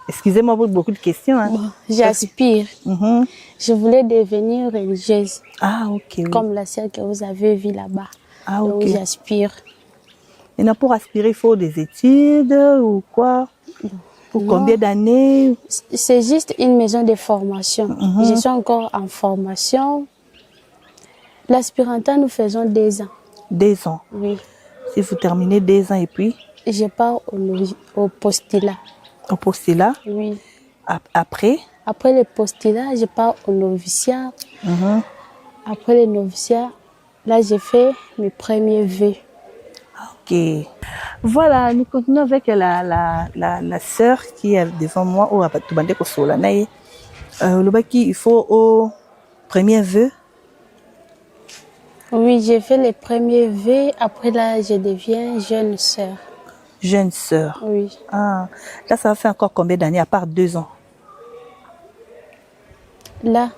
excusez-moi pour beaucoup de questions. Hein. Bon, j'aspire. Je voulais devenir religieuse. Ah, ok. Oui. Comme la sœur que vous avez vue là-bas. Ah, ok. Donc, j'aspire. Maintenant, pour aspirer, il faut des études ou quoi? Pour combien d'années? C'est juste une maison de formation. Je suis encore en formation. L'aspirantat, nous faisons 2 ans. 2 ans? Oui. Si vous terminez 2 ans et puis? Je pars au postulat. Au postulat? Oui. Après? Après le postulat, je pars au noviciat. Après le noviciat, là, j'ai fait mes premiers vœux. Ok. Voilà, nous continuons avec la sœur qui est devant moi. Il faut au premier vœu. Oui, j'ai fait les premiers vœux. Après là, je deviens jeune sœur. Jeune sœur? Oui. Ah, là, ça va faire encore combien d'années à part 2 ans? Là,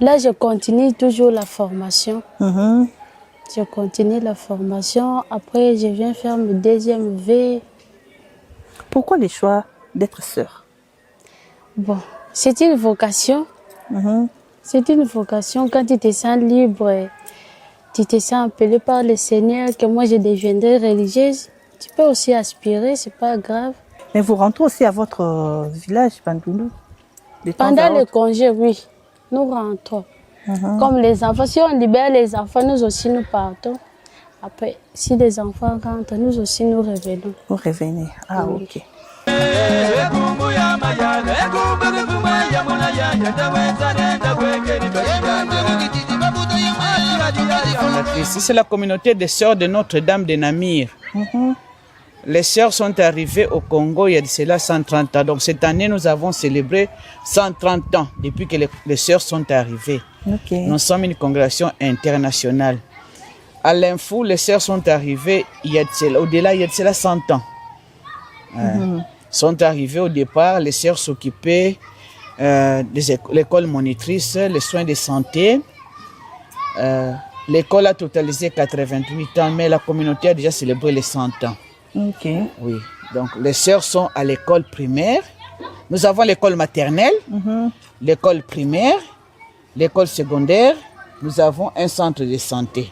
je continue toujours la formation. Je continue la formation. Après, je viens faire mon 2e vœu. Pourquoi le choix d'être sœur? Bon, c'est une vocation. C'est une vocation. Quand tu te sens libre, tu te sens appelé par le Seigneur, que moi je deviendrai religieuse, tu peux aussi aspirer, c'est pas grave. Mais vous rentrez aussi à votre village, Bandundu? Pendant les congés, oui, nous rentrons. Comme les enfants, si on libère les enfants, nous aussi nous partons. Après, si les enfants rentrent, nous aussi nous revenons. Vous revenez, ah oui. Ok. Ici, c'est la communauté des sœurs de Notre-Dame de Namur. Les sœurs sont arrivées au Congo il y a de cela 130 ans. Donc cette année, nous avons célébré 130 ans depuis que les sœurs sont arrivées. Nous sommes une congrégation internationale. À l'Info, les sœurs sont arrivées au-delà, il y a de cela 100 ans. Sont arrivées au départ, les sœurs s'occupaient de l'école monitrice, les soins de santé. L'école a totalisé 88 ans, mais la communauté a déjà célébré les 100 ans. Oui, donc les sœurs sont à l'école primaire. Nous avons l'école maternelle, l'école primaire, l'école secondaire. Nous avons un centre de santé.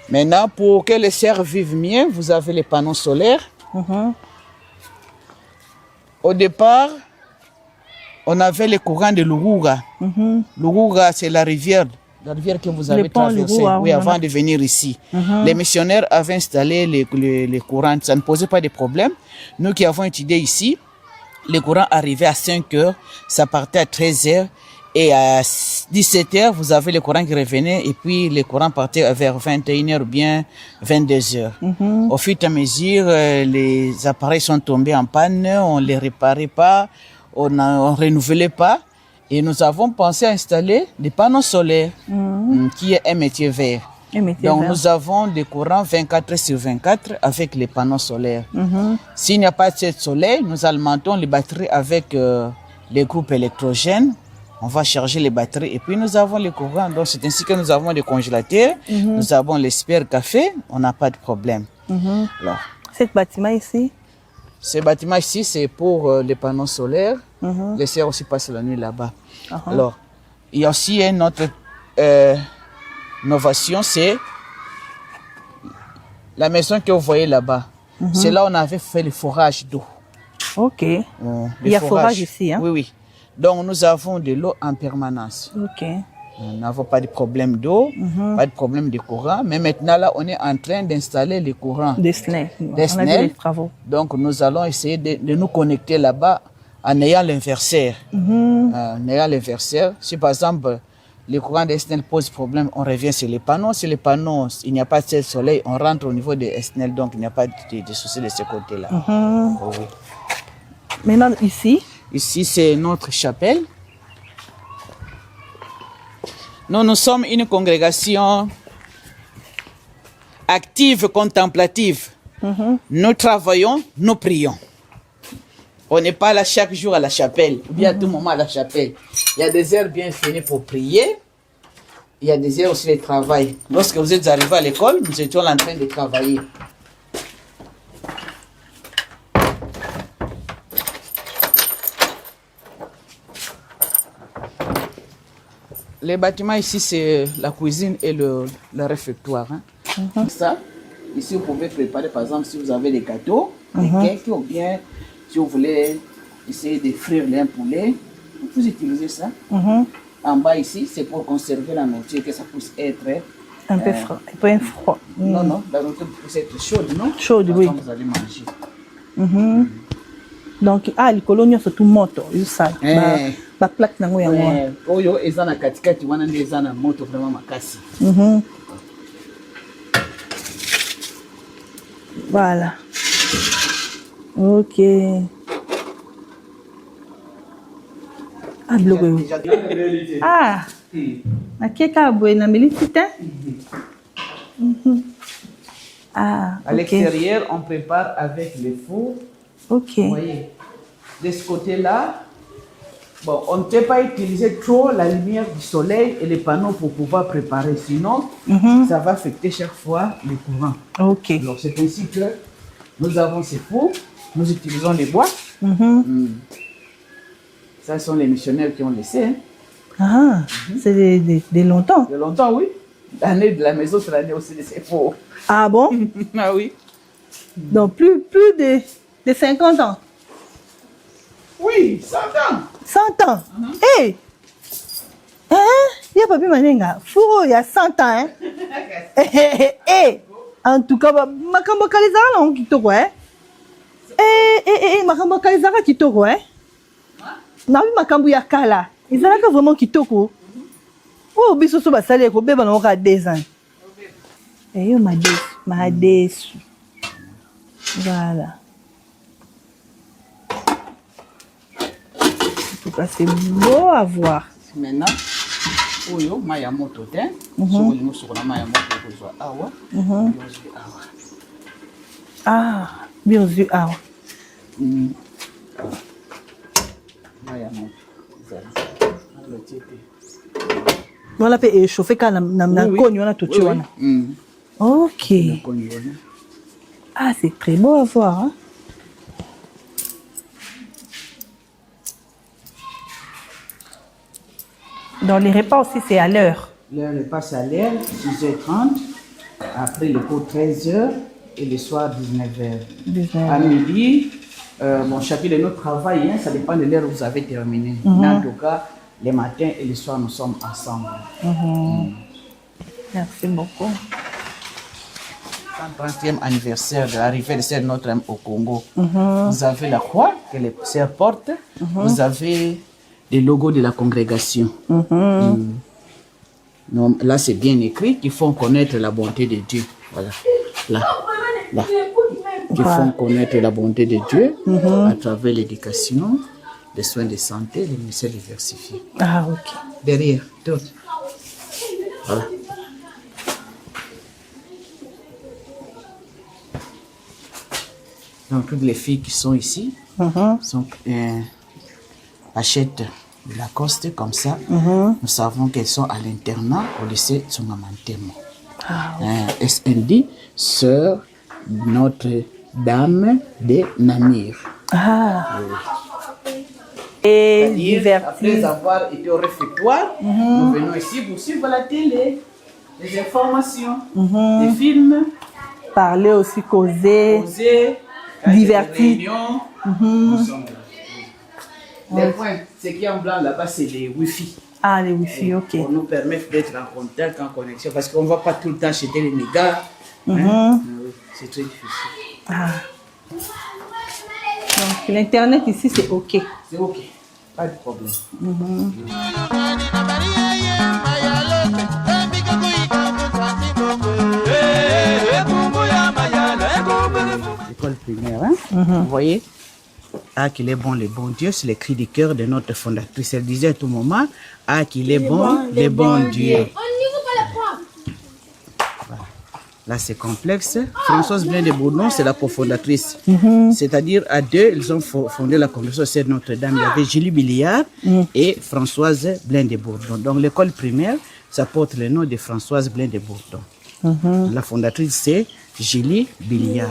Maintenant, pour que les sœurs vivent mieux, vous avez les panneaux solaires. Au départ, on avait le courant de l'Uruga. L'Uruga, c'est la rivière que vous avez traversée avant de venir ici. Les missionnaires avaient installé les courants, ça ne posait pas de problème. Nous qui avons étudié ici, le courant arrivait à 5 heures, ça partait à 13 heures, et à 17 heures, vous avez le courant qui revenait, et puis le courant partait vers 21 heures ou bien 22 heures. Au fur et à mesure, les appareils sont tombés en panne, on ne les réparait pas, on ne renouvelait pas. Et nous avons pensé à installer des panneaux solaires, qui est un métier vert. Donc nous avons des courants 24 sur 24 avec les panneaux solaires. S'il n'y a pas de soleil, nous alimentons les batteries avec les groupes électrogènes. On va charger les batteries et puis nous avons les courants. Donc c'est ainsi que nous avons des congélateurs, nous avons les super café, on n'a pas de problème. Alors, ce bâtiment ici? Ce bâtiment ici, c'est pour les panneaux solaires. Les sœurs aussi passent la nuit là-bas. Alors, il y a aussi une autre innovation, c'est la maison que vous voyez là-bas. C'est là où on avait fait le forage d'eau. Ok. Il y a forage ici, hein? Oui, oui. Donc nous avons de l'eau en permanence. Ok. Nous n'avons pas de problème d'eau, pas de problème de courant. Mais maintenant, là, on est en train d'installer les courants. Des SNEL. On a vu les travaux. Donc nous allons essayer de nous connecter là-bas en ayant l'inverseur. En ayant l'inverseur. Si par exemple, les courants des SNEL posent problème, on revient sur les panneaux. Si les panneaux, il n'y a pas de soleil, on rentre au niveau des SNEL. Donc il n'y a pas de souci de ce côté-là. Oh, oui. Maintenant, ici? Ici, c'est notre chapelle. Nous sommes une congrégation active, contemplative. Nous travaillons, nous prions. On n'est pas là chaque jour à la chapelle, ou bien à tout moment à la chapelle. Il y a des heures bien finies pour prier. Il y a des heures aussi de travail. Lorsque vous êtes arrivés à l'école, nous étions en train de travailler. Les bâtiments ici, c'est la cuisine et le réfectoire. Ça, ici, vous pouvez préparer, par exemple, si vous avez des gâteaux, des cakes, ou bien si vous voulez essayer de frire un poulet, vous utilisez ça. En bas ici, c'est pour conserver la nourriture, que ça puisse être un peu froid. Un peu froid. Non, non, la nourriture puisse être chaude, non? Chaude, oui. Vous allez manger. Donc, les colonies sont tout moto, ils savent. La plaque nango ya moi. Oyo ezana katikati wana ndio ezana moto vraiment makasi. Voilà. Ok. Ah, blogo. Ah. Akeka boy na melicité. Ah, à l'extérieur, on prépare avec le four. Ok. Vous voyez, de ce côté-là, bon, on ne peut pas utiliser trop la lumière du soleil et les panneaux pour pouvoir préparer, sinon ça va affecter chaque fois les courants. Ok. Alors c'est ainsi que nous avons ces fours, nous utilisons les bois. Ça sont les missionnaires qui ont laissé. Hein. Ah, c'est de longtemps. De longtemps, oui. L'année de la maison, c'est l'année aussi de ces fours. Ah bon? Ah oui. Donc plus de 50 ans. Oui, 100 ans. 100 ans. Hey! Hein? Il y a pas pu manenga. Fouro, il y a 100 ans. Hein? Eh! En tout cas, makambo kalizara on kitoko, hein? Makambo kalizara kitoko, hein? Na bi makambo ya kala. Ezalaka vraiment kitoko. Oh, biso so basali ko beba na ka 2 ans. Yo madesu. Voilà. En tout cas, c'est beau à voir. Maintenant, oyo maya moto te. Ah, bien vu. Ah. Voilà, peut chauffer quand na kogne wana tout wana. Ok. Ah, c'est très beau à voir. Hein? Dans les repas aussi, c'est à l'heure. Le repas, c'est à l'heure, 6h30. Après le cours, 13h. Et le soir, 19h. À midi, mon chapitre de notre travail, hein, ça dépend de l'heure où vous avez terminé. Mais en tout cas, les matins et les soirs, nous sommes ensemble. Merci beaucoup. 130e anniversaire de l'arrivée de Sœur Notre-Dame au Congo. Vous avez la croix que les sœurs portent. Vous avez les logos de la congrégation. Donc, là, c'est bien écrit qu'ils font connaître la bonté de Dieu. Voilà. Là. Qui font connaître la bonté de Dieu à travers l'éducation, les soins de santé, les ministères diversifiés. Ah, ok. Derrière, tout. Voilà. Donc toutes les filles qui sont ici achètent de la coste comme ça. Nous savons qu'elles sont à l'internat au lycée Tsungamantemo. SND, Sœur Notre-Dame de Namir. Et après avoir été au réfectoire, nous venons ici pour suivre la télé, les informations, les films. Parler aussi, causer, divertir. Les points, ce qui est en blanc là-bas, c'est les Wi-Fi. Ah, les Wi-Fi, ok. Pour nous permettre d'être en contact, en connexion, parce qu'on ne va pas tout le temps acheter les mégas. C'est très difficile. Donc l'internet ici, c'est ok. C'est ok, pas de problème. L'école primaire, vous voyez? Ah, qu'il est bon, le bon Dieu, c'est le cri du cœur de notre fondatrice. Elle disait à tout moment, ah, qu'il est bon, le bon Dieu. Là, c'est complexe. Françoise Blain de Bourdon, c'est la cofondatrice. C'est-à-dire, à deux, ils ont fondé la congrégation de Notre-Dame. Il y avait Julie Billiard et Françoise Blain de Bourdon. Donc, l'école primaire, ça porte le nom de Françoise Blain de Bourdon. La fondatrice, c'est Julie Billiard.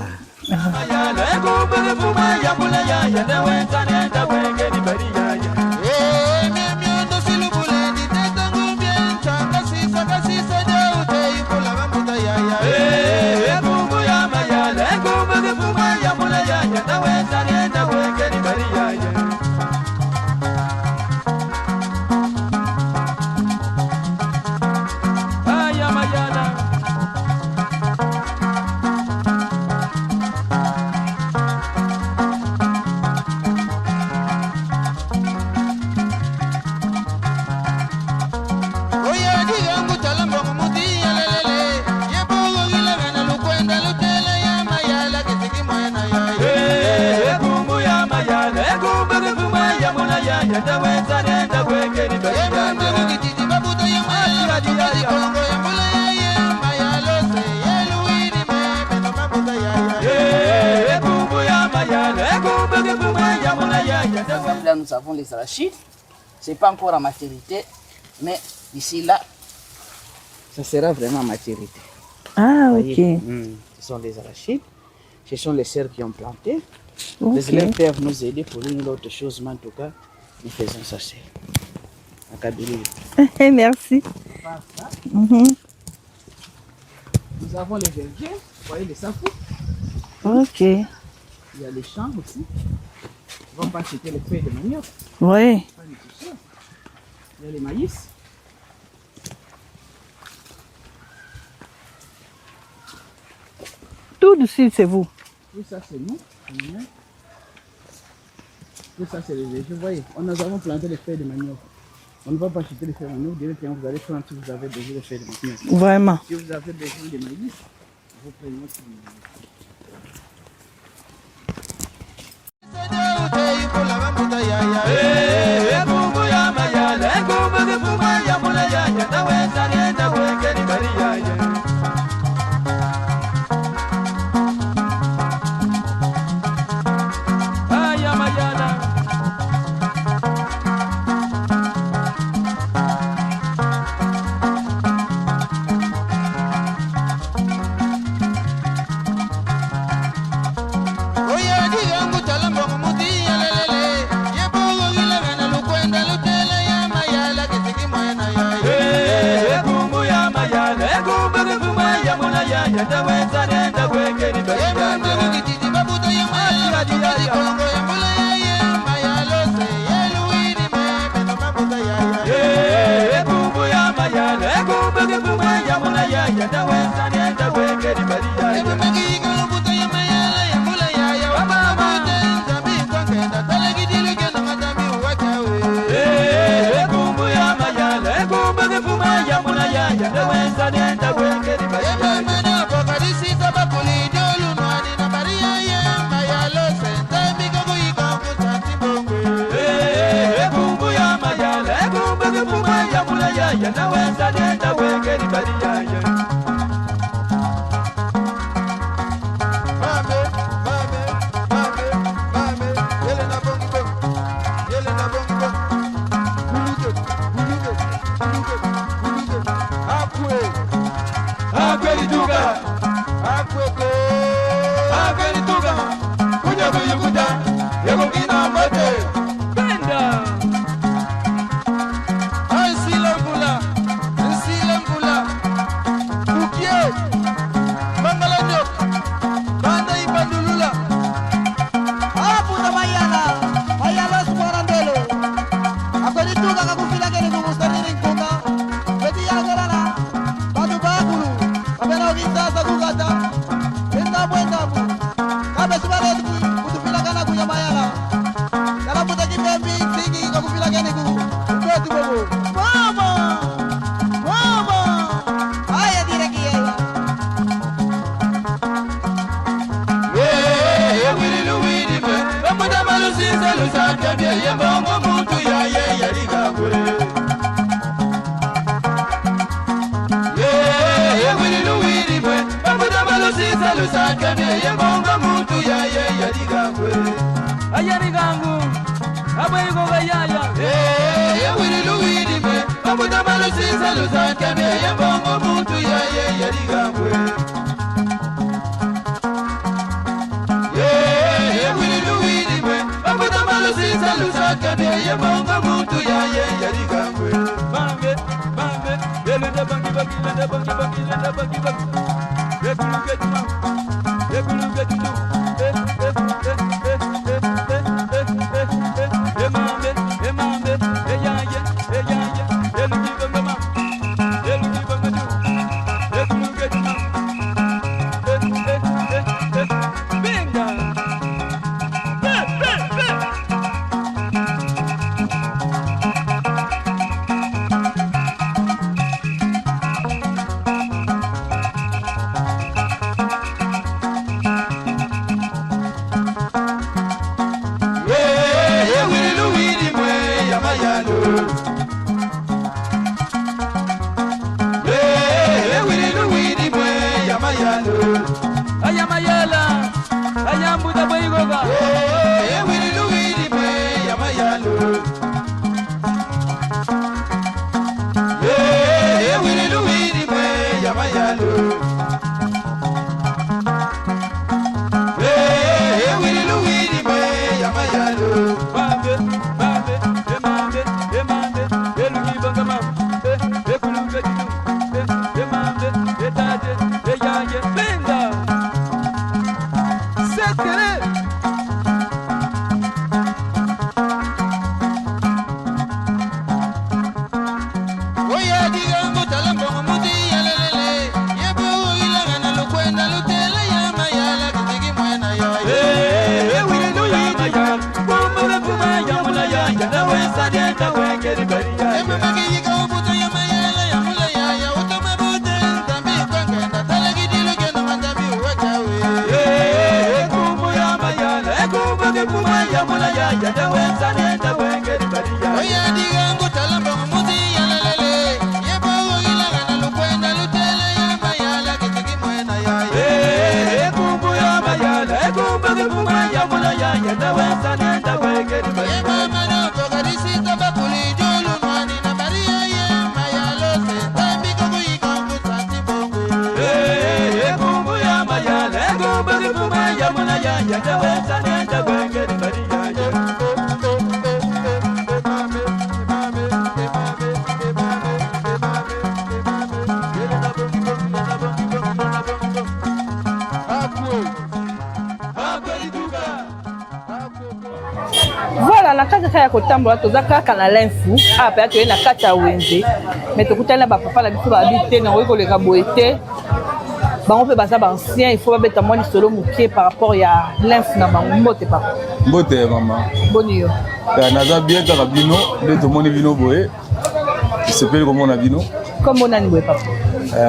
Là, nous avons les arachides. C'est pas encore à maturité, mais ici, là, ça sera vraiment à maturité. Ah, ok. Ce sont les arachides. Ce sont les serres qui ont planté. Les élèves peuvent nous aider pour une autre chose, mais en tout cas, nous faisons ça seul. Merci. Nous avons les vergers, vous voyez les safous. Ok. Il y a les champs aussi. On ne va pas acheter les feuilles de manioc. Oui. Il y a les maïs. Tout dessus, c'est vous. Tout ça, c'est nous. Tout ça, c'est les vergers. Vous voyez, nous avons planté les feuilles de manioc. On ne va pas acheter les feuilles de manioc. Directement, vous allez prendre si vous avez besoin de feuilles de manioc. Vraiment. Si vous avez besoin de maïs, vous prenez notre maïs. Voilà, na kati ya kotambola toza kaka na l'infu apa to na kati ya wenze mais tokutana ba papa la biso ba habité na oyo koleka boete bango pe baza ba ancien il faut ba beta moi solo mukie par rapport ya l'infu na bango mbote papa mbote mama boni yo ya naza bien kaka bino nde tomoni bino boye sepeli komona bino kombo nani boye papa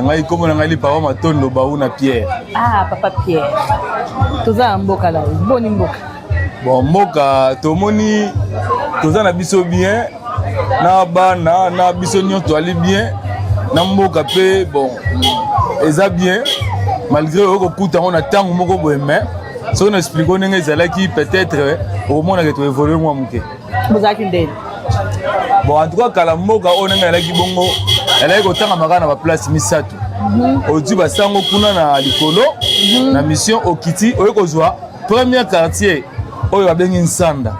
ngai kombo na ngai li papa Matondo Bauna Pierre. Ah papa Pierre toza mboka la boni mboka bon mboka tomoni toza na biso bien na bana na biso nyonso ali bien na mboka pe bon eza bien malgré okokuta ngo na ntango moko boye mais soki na explique ndenge ezalaki peut-être okomonaka toévolue mwa moke bozalaki ndeni bon en tout cas kala mboka oyo ndenge elaki bongo elaki kotanga kaka na baplace misato ozwi basango kuna na likolo na mission okiti oyo kozwa premier quartier oyo babengi Nsanda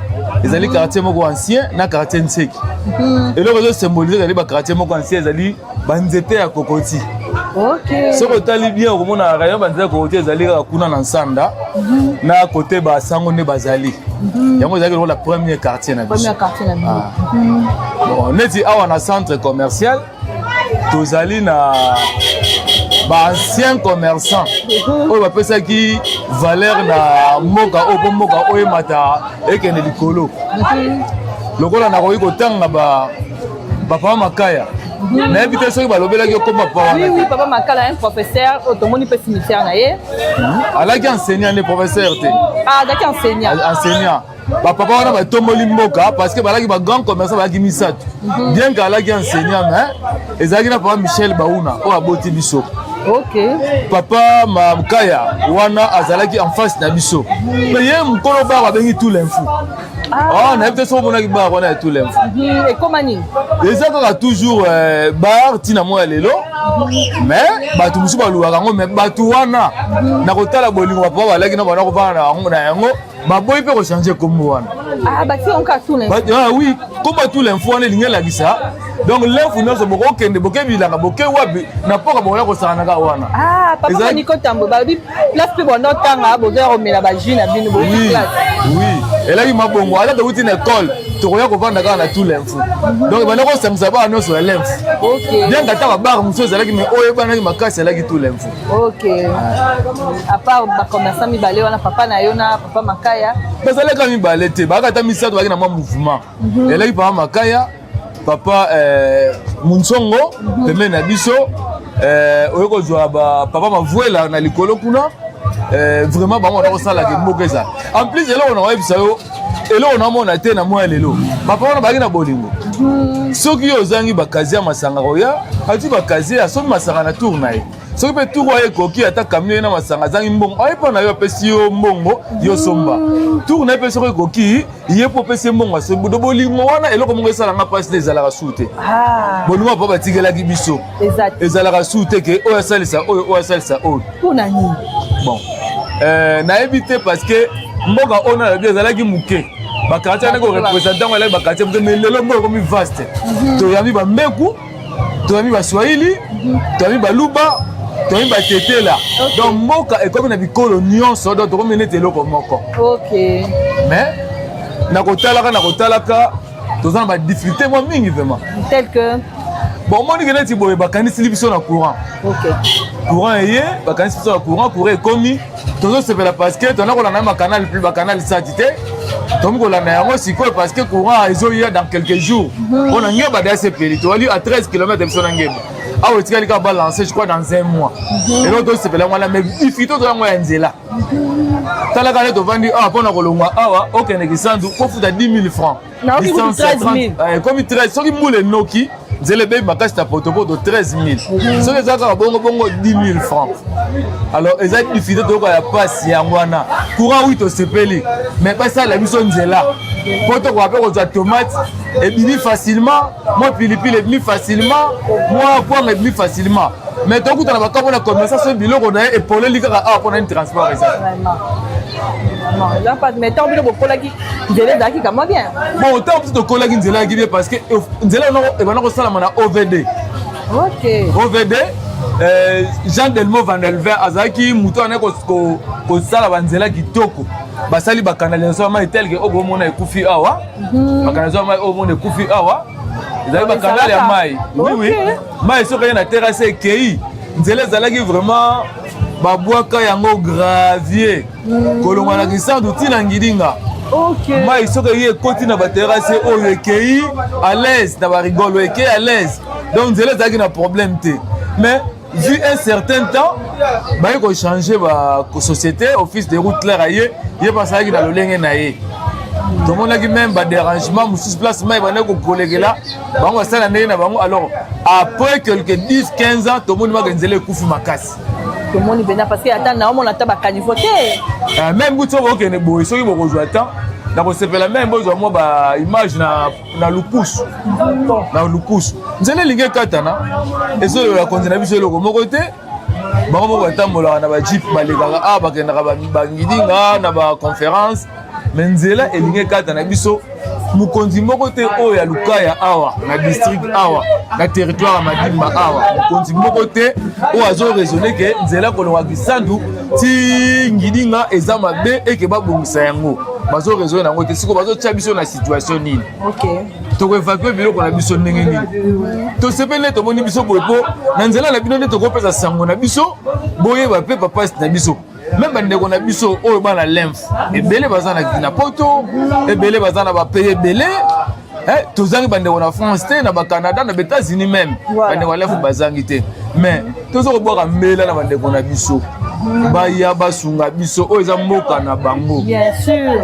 ezali quartier moko ancien na quartier Nseki eloko ezo symboliser ezali baquartier moko ancien ezali banzete ya kokoti soki otali bien okomona rayon banzete ya kokoti ezali kaka kuna na Nsanda na kote basango nde bazali yango ezalaki lokola premier quartier na biso neti awa na centre commercial tozali na ancien commerçant oyo bapesaki valeur na mboka oyo mpo mboka oyo emata ekende likolo lokola nakoki kotanga bapapa makaya nayebi te soki balobelaki okoma papa wana oui papa makala un professeur otomoni mpe cimetière na ye alaki enseignant nde professeur te daki enseignant bapapa wana batomboli mboka parce que balaki bagrand commerçant balaki misato bien que alaki enseignant mais ezalaki na papa Michel Baouna oyo aboti biso papa makaya wana azalaki en face na biso mais ye mokolo bar babengi tout l'info nayebi te soki omonaki bar wana ya tout l'info ekoma nini eza kaka toujours bar ntina moko ya lelo mais bato mosusu balukaka yango mais bato wana na kotala bolingo bapapa balaki na bana kovanda na yango baboyi mpe kochange kombo wana oui komba tout l'info wana elingi elakisa donc l'info nyonso bokokende bokebilanga bokewapi na mpoka bokoya kosakanaka wana papa nikotambo balobi place mpe bondo otanga bozoya komela bajus na bino oui elaki mabongo ata tokouti na école tokoya kovanda kaka na tout l'info donc banda kosangisa bana nyonso ya l'info bien kata babare mosusu ezalaki mais oyo ebanaki makasi elaki tout l'info à part bacommerçant mibale wana papa na yo na papa makaya bazalaka mibale te bakata misato baki na mwa mouvement elaki papa makaya papa Munsongo pembeni na biso oyo kozwa papa Mavuela na likolo kuna vraiment bango na kosalaka mboka eza en plus eloko na koyebisa yo eloko namona te na mwa lelo papa wana baki na bolingo soki yo ozangi bakazi ya masanga koya ati bakazi ya soki masanga na tour na ye soki mpe tour oyo ekoki ata kamio ye na masanga azangi mbongo aye mpo na yo apesi yo mbongo yo somba tour na ye mpe soki ekoki ye mpo opesi mbongo asobudo bolingo wana eloko moko esalanga mpasi te ezalaka su te bolingo mpo batikelaki biso ezalaka su te ke oyo asalisa oyo oyo asalisa oyo mpona nini bon nayebi te parce que mboka oyo nalobi ezalaki moke bakartier wana korepresentant ngo elaki bakartier moke mais lelo mboka ekomi vaste toyambi bambeku toyambi baswahili toyambi baluba toyambi batetela donc mboka ekomi na bikolo nyonso donc tokomi neti eloko moko mais nakotalaka toza na badifficulté mwa mingi vraiment tel que bon omoni ke neti boye bakanisili biso na courant courant eye bakanisi biso na courant ekomi tozosepela parce que tona kolanda makanal plus bakanal sati te tomi kolanda yango sikoyo parce que courant ezoya dans quelques jours mpona ngeba da sepeli toali à 13 km biso na ngeba awa etikali kaka balancer je crois dans un mois eloko tosepela ngwana mais ifiki tozoyango ya nzela talaka nde tovandi awa mpona kolongwa awa okende kisandu kofuta 10 000 francs komi 13 soki mbula enoki nzela ebeyi makasi na potopoto 13 000 soki eza kaka bongo 10 000 francs alors eza difficile toyoka ya pasi yango wana courant wi tosepeli mais basala biso nzela mpo tokoka mpe kozwa tomate ebimi facilement mwa pilipili ebimi facilement mwa poivre ebimi facilement mais tokutana bakambo na commerçant so biloko na ye epoleli kaka awa mpona ni transport eza mais tant que bokolaki nzela ezalaki kama bien bon tant que tokolaki nzela yaki bien parce que nzela ebanda kosalama na OVD OVD Jean Delmo Vandelver azalaki moto ane kosala banzela kitoko basali bakanalisation ya mai tel ke oyo bomona ekufi awa bakanalisation ya mai oyo bomona ekufi awa ezali bakanali ya mai oui mai soki ye na terrasse ekei nzela ezalaki vraiment babwaka yango gravier kolongwa na kisandu ntina ngidinga mai soki ye ekoti na baterrasse oyo ekei à l'aise na barigolo ekei à l'aise donc nzela ezalaki na problème te mais vu un certain temps baye kochange basociété office de route claire aye ye basalaki na lolenge na ye tomonaki même badérangement mosusu place mai bandaki kokolekela bango basala ndenge na bango alors après quelque 10-15 ans tomoni maka nzela ekufi makasi tomoni bena parce que ata naomona ata bakanivo te même kuti soki okende boye soki bokozwa temps nakosepela même bozwa mwa baimage na lupusu nzela elingi ekatana ezolola konzi na biso eloko moko te bango moko batambolaka na bajip balekaka awa bakendaka bangidinga na baconférence mais nzela elingi ekatana biso mokonzi moko te oyo ya lukaya awa na district awa na territoire ya madimba awa mokonzi moko te oyo azoraisonne ke nzela kolongwa kisandu ti ngidinga eza mabe eke babongisa yango bazoraisonne yango te siko bazotia biso na situation nini tokoévacue biloko na biso ndenge nini tosepeli tomoni biso boye mpo na nzela na bino nde tokopesa sango na biso boyeba mpe papasi na biso même bandeko na biso oyo bana lymphe ebele baza na poto ebele baza na bapaye ebele tozangi bandeko na France te na bacanada na baétats-unis même bandeko ya lymphe bazangi te mais toza kobwaka mbela na bandeko na biso baya basunga biso oyo eza mboka na bango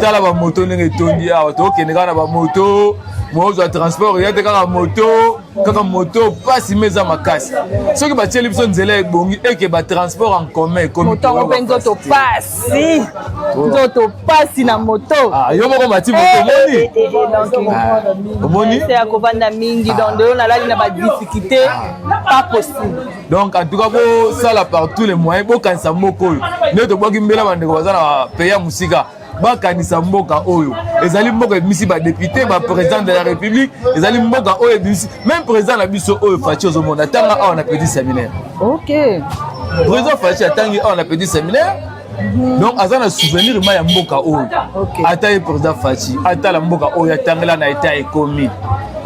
tala bamoto ndenge etondi awa tokende kaka na bamoto mozwa transport ya te kaka moto pasi me eza makasi soki batieli biso nzela ebongi eke batransport en commun motongo mpe nzoto pasi na moto yo moko mati moto omoni ya kovanda mingi donc deyo nalali na badifficulté pas possible donc en tout cas bosala par tous les moyens bokanisa mboka oyo nde tobwaki mbela bandeko baza na pays ya mosika bakanisa mboka oyo ezali mboka ebimisi badepute baprésident de la république ezali mboka oyo ebimisi même président na biso oyo faci ozomona atanga awa na petit séminaire président faci atangi awa na petit séminaire donc aza na souvenir ma ya mboka oyo ata ye président faci atala mboka oyo atangela na eta ekomi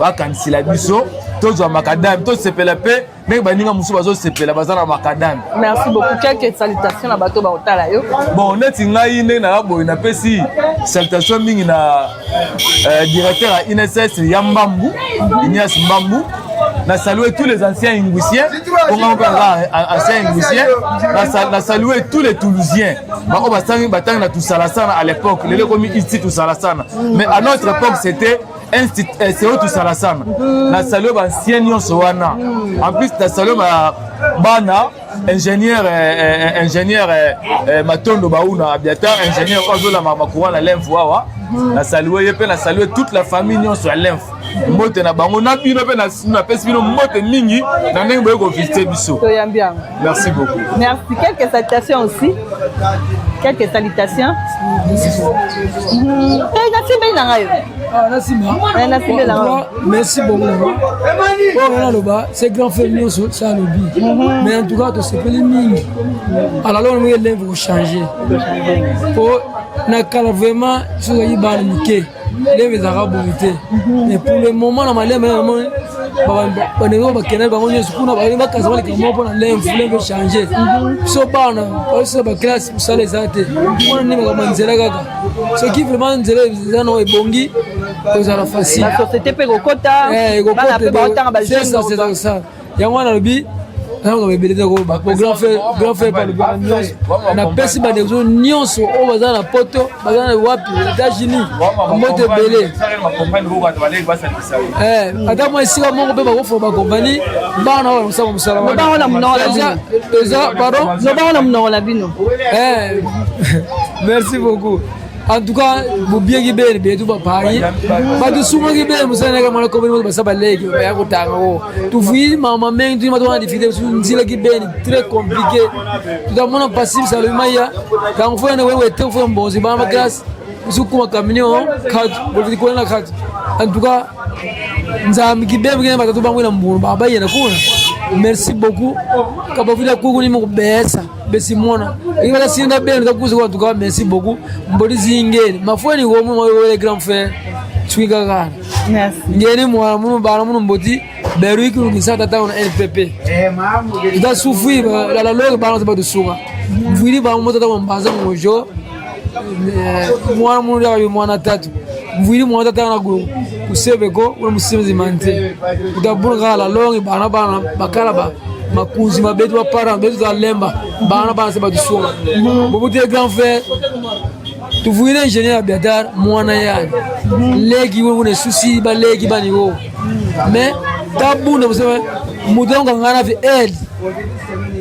bakanisila biso tozwa makadame tosepela mpe ndenge baninga mosusu bazosepela baza na makadame. Merci beaucoup. Quelques salutations na bato baotala yo. Bon neti ngai ndenge na boye napesi salutation mingi na directeur à INSS ya Mbambu Ignace Mbambu. Na saluer tous les anciens linguiciens, anciens linguiciens, na saluer tous les Toulousiens. On va s'en battre na tout salasana à l'époque, les commis ici tout salasana. Mais à notre époque c'était c'est tout salasana. Na saluer anciens Nyonsoana. En plus na saluer bana ingénieur Matondo Baouna Abiata ingénieur Ozola Mamakura la lymphe wawa. Na saluer yepe na saluer toute la famille Nyonso la lymphe. Mote na bango na bino pe na pesi bino mote mingi na ndenge boye ko visiter biso. Merci beaucoup. Merci. Quelques salutations aussi. Quelques salutations. Merci beaucoup. C'est grand famille ça lobby. Mais en tout cas, c'est pas les mines. Alors là, on va les changer. Pour na kala vraiment sur les barniquer. Les arabes mais pour le moment na malais même ba ne ba kenel ba ngoni sukuna ba kaza ba kamo pour l'influence changer so bana aussi ba classe pour ça les athées on ne ba manzela kaka ce qui vraiment nzela zano ebongi kozala facile la société pe kokota bana pe ba otanga ba jeune c'est ça yango na lobi grand frère par le Barnios na pesi ba dezo nyonso o baza na poto baza na wapi États-Unis moto belé ata moi ici mon pe ba ko ba compagnie ba na wa musala musala ba na mnola déjà pardon ba na mnola bino merci beaucoup. En tout cas, vous bien qui bien, bien tout va pareil. Pas de souvent qui bien, vous savez que moi la communauté va s'abaler, que va y avoir tout vu, maman même tu m'as donné des difficultés, une zile qui bien, très compliqué. Tout à mon passif, ça le maïa. Quand on fait un ouais, on fait un bon, c'est pas ma classe. Nous sommes camion, cadre, vous dites quoi la cadre. En tout cas, nous avons qui bien, bien, tout le monde est bon, bah bah y en a quoi. Merci beaucoup. Quand vous voulez coucou ni mon besa, besi mona. Et voilà si on a bien, en tout cas merci beaucoup. Mbodi zingé, ma foi ni wo mo le grand frère. Tu gaga. Merci. Ngene moi mon bana mon mbodi, beru ki ngisa tata on NPP. Da souffrir la loi balance pas de souma. Vili ba mo tata mbaza mojo. Moi mon ya moi na tatu. Vili mo tata na go. Usebeko ule musizi mante. Udabunga la longi bana bakala ba. Makuzi mabetu wa para betu za lemba bana seba du souma bobuti grand frère tu voulais ingénieur Abiatar mwana yani legi wone souci ba legi bani wo mais tabunda musema mudonga ngana fi aide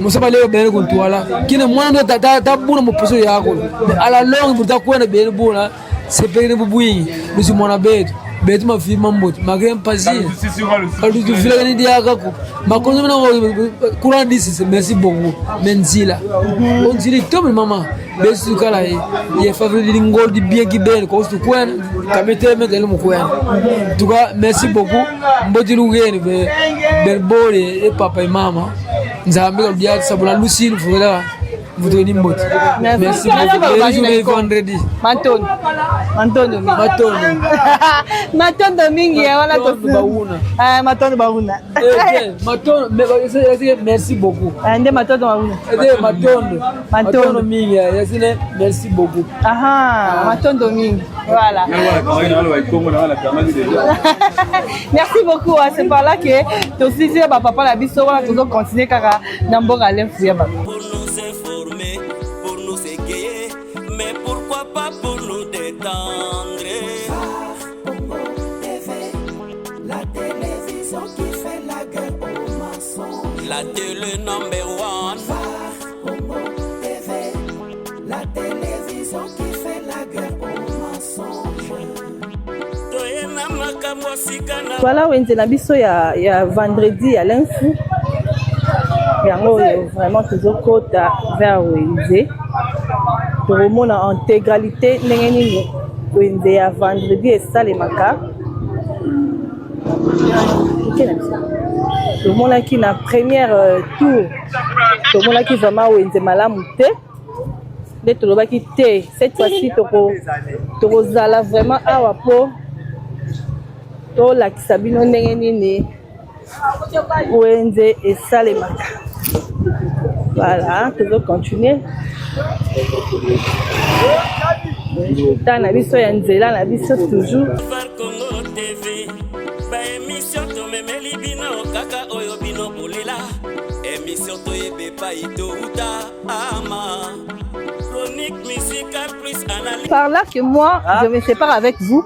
musaba leo bene kuntwala kine mwana ndo tabunda muposo yako ala longi butakwenda bene buna sepene bubuyi lusi mwana betu betu mafirma mboti magem pasi alu tu vile ni dia kako makonzo na courant d'ici merci beaucoup menzila on dit tom maman besu kala ye favori ngol di bien ki ben ko stu kwen kamete me gele mo kwen en tout cas merci beaucoup mboti lugeni be bore e papa et mama nzambe ko dia sabula lucine fula votre Nimbot. Merci beaucoup. Vendredi. Maton mingi wala to bauna. Maton bauna. Merci beaucoup. Ande maton bauna. Maton mingi yasine merci beaucoup. Maton mingi. Voilà. Merci beaucoup. C'est par là que tu aussi si papa la biso wala toujours continuer kaka nambo galem fuya ba. Pour nous informer, pour nous égayer, mais pourquoi pas pour nous détendre. La télévision qui fait la guerre aux mensonges. La télé number one. TV, la télévision qui fait la guerre aux mensonges. Voilà, wenze na biso ya vendredi ya l'info. Yango vraiment toujours kota vers wenze. Pour en intégralité ndenge nini wenze ya vendredi esalemaka. Tout le monde qui na première tour, tout le monde qui vraiment wenze malamu te. Dès tout le monde qui te cette fois-ci toko zala vraiment awa po to la kisabino ndenge nini wenze esalemaka. Voilà, tu veux continuer. Dans la biso ya nzela na biso toujours. Congo TV, ba émission to memeli bino kaka oyo bino bolela. Émission to yebe pa ito uta ama. Chronique musicale plus analyse. Par là que moi, je me sépare avec vous.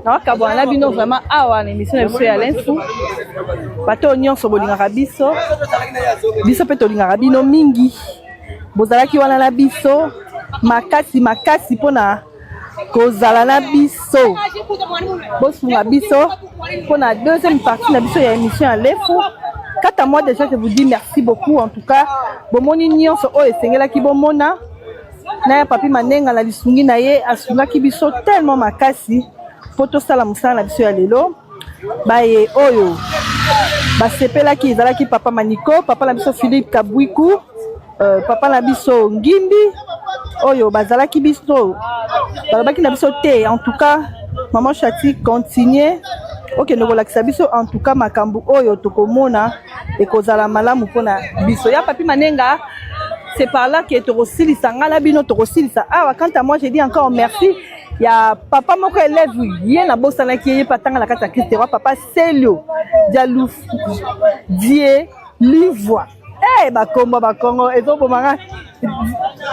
Non, kabwana bino vraiment awa na émission de ya l'info. Bato nyonso bolingaka biso. Biso pe tolingaka bino mingi. Bozalaki wana na biso makasi pona kozala na biso. Bosunga biso pona deuxième partie na biso ya émission ya l'info. 4 mois déjà je vous dis merci beaucoup en tout cas. Bomoni nyonso o esengelaki bomona. Na ya papi manenga na lisungi na ye asungaki biso tellement makasi. Poto sala musala na biso ya lelo baye oyo basepelaki ezalaki papa Maniko, papa na biso Philippe Kabwiku, papa na biso Ngimbi oyo bazalaki biso balabaki na biso te. En tout cas maman Chati continue OK nokolakisa biso en tout cas makambu oyo tokomona ekozala malamu pona biso ya papi manenga. C'est par là que tokosilisa ngala bino tokosilisa awa. Quant à moi je dis encore merci. Ya papa moko élève ye na bosana ki ye patanga la kata Christ roi papa Selio Dialou Die Livwa bakongo ezo bomanga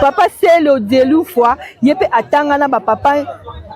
papa Selio Dialou fois ye pe atanga na ba papa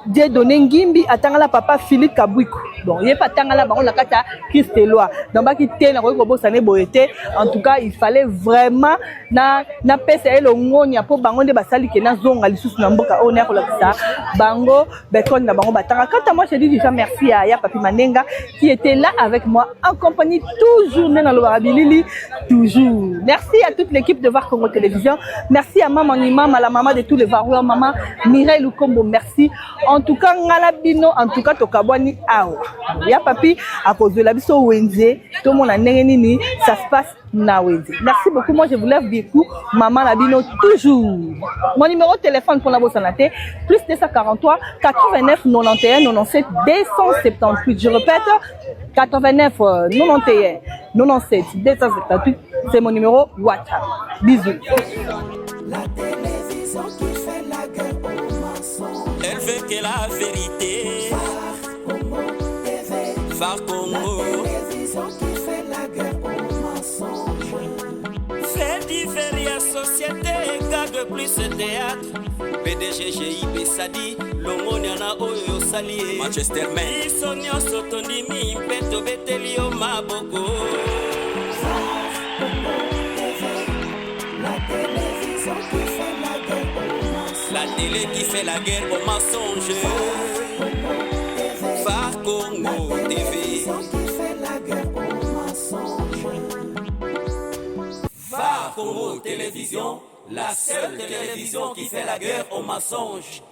Dieu donné Ngimbi atanga la papa Philippe Kabwiku. Bon ye patanga la bango la kata Christ roi donc baki te na ko bosana boyete. En tout cas il fallait vraiment na pesa elo ngonya po bango nde basali ke na zonga lisusu na mboka ona ko lakisa bango bekon na bango batanga. Quant à moi je dis déjà merci à ya papi Manenga qui était là avec moi en compagnie toujours dans le Barabilili toujours. Merci à toute l'équipe de Var Congo Télévision. Merci à maman Imam, à la maman de tous les Varois, maman Mireille Lukombo, merci. En tout cas ngalabino en tout cas tokabwani awa. Ya papi à cause de la biso wenze tout le monde a nini ça se passe na wenze. Merci beaucoup. Moi je vous lève beaucoup maman labino toujours. Mon numéro de téléphone pour la bosanate plus 243 89 91 97 278. Je répète 89 91 97 278. C'est mon numéro WhatsApp. Bisous. La télévision qui fait la guerre aux mensonges. Elle veut que la vérité. Var Congo. La télévision qui fait la guerre aux mensonges. Fait divers société, garde plus théâtre. PDG GIB Sadi, Longoniana Oyo Sali, Manchester Man. Isonio Sotondimi, Beto Betelio Maboko. La télévision qui fait la guerre aux mensonges. La télé qui fait la guerre aux mensonges. Var Congo TV. Qui fait la guerre aux mensonges. Var Congo Télévision, la seule télévision qui fait la guerre aux mensonges.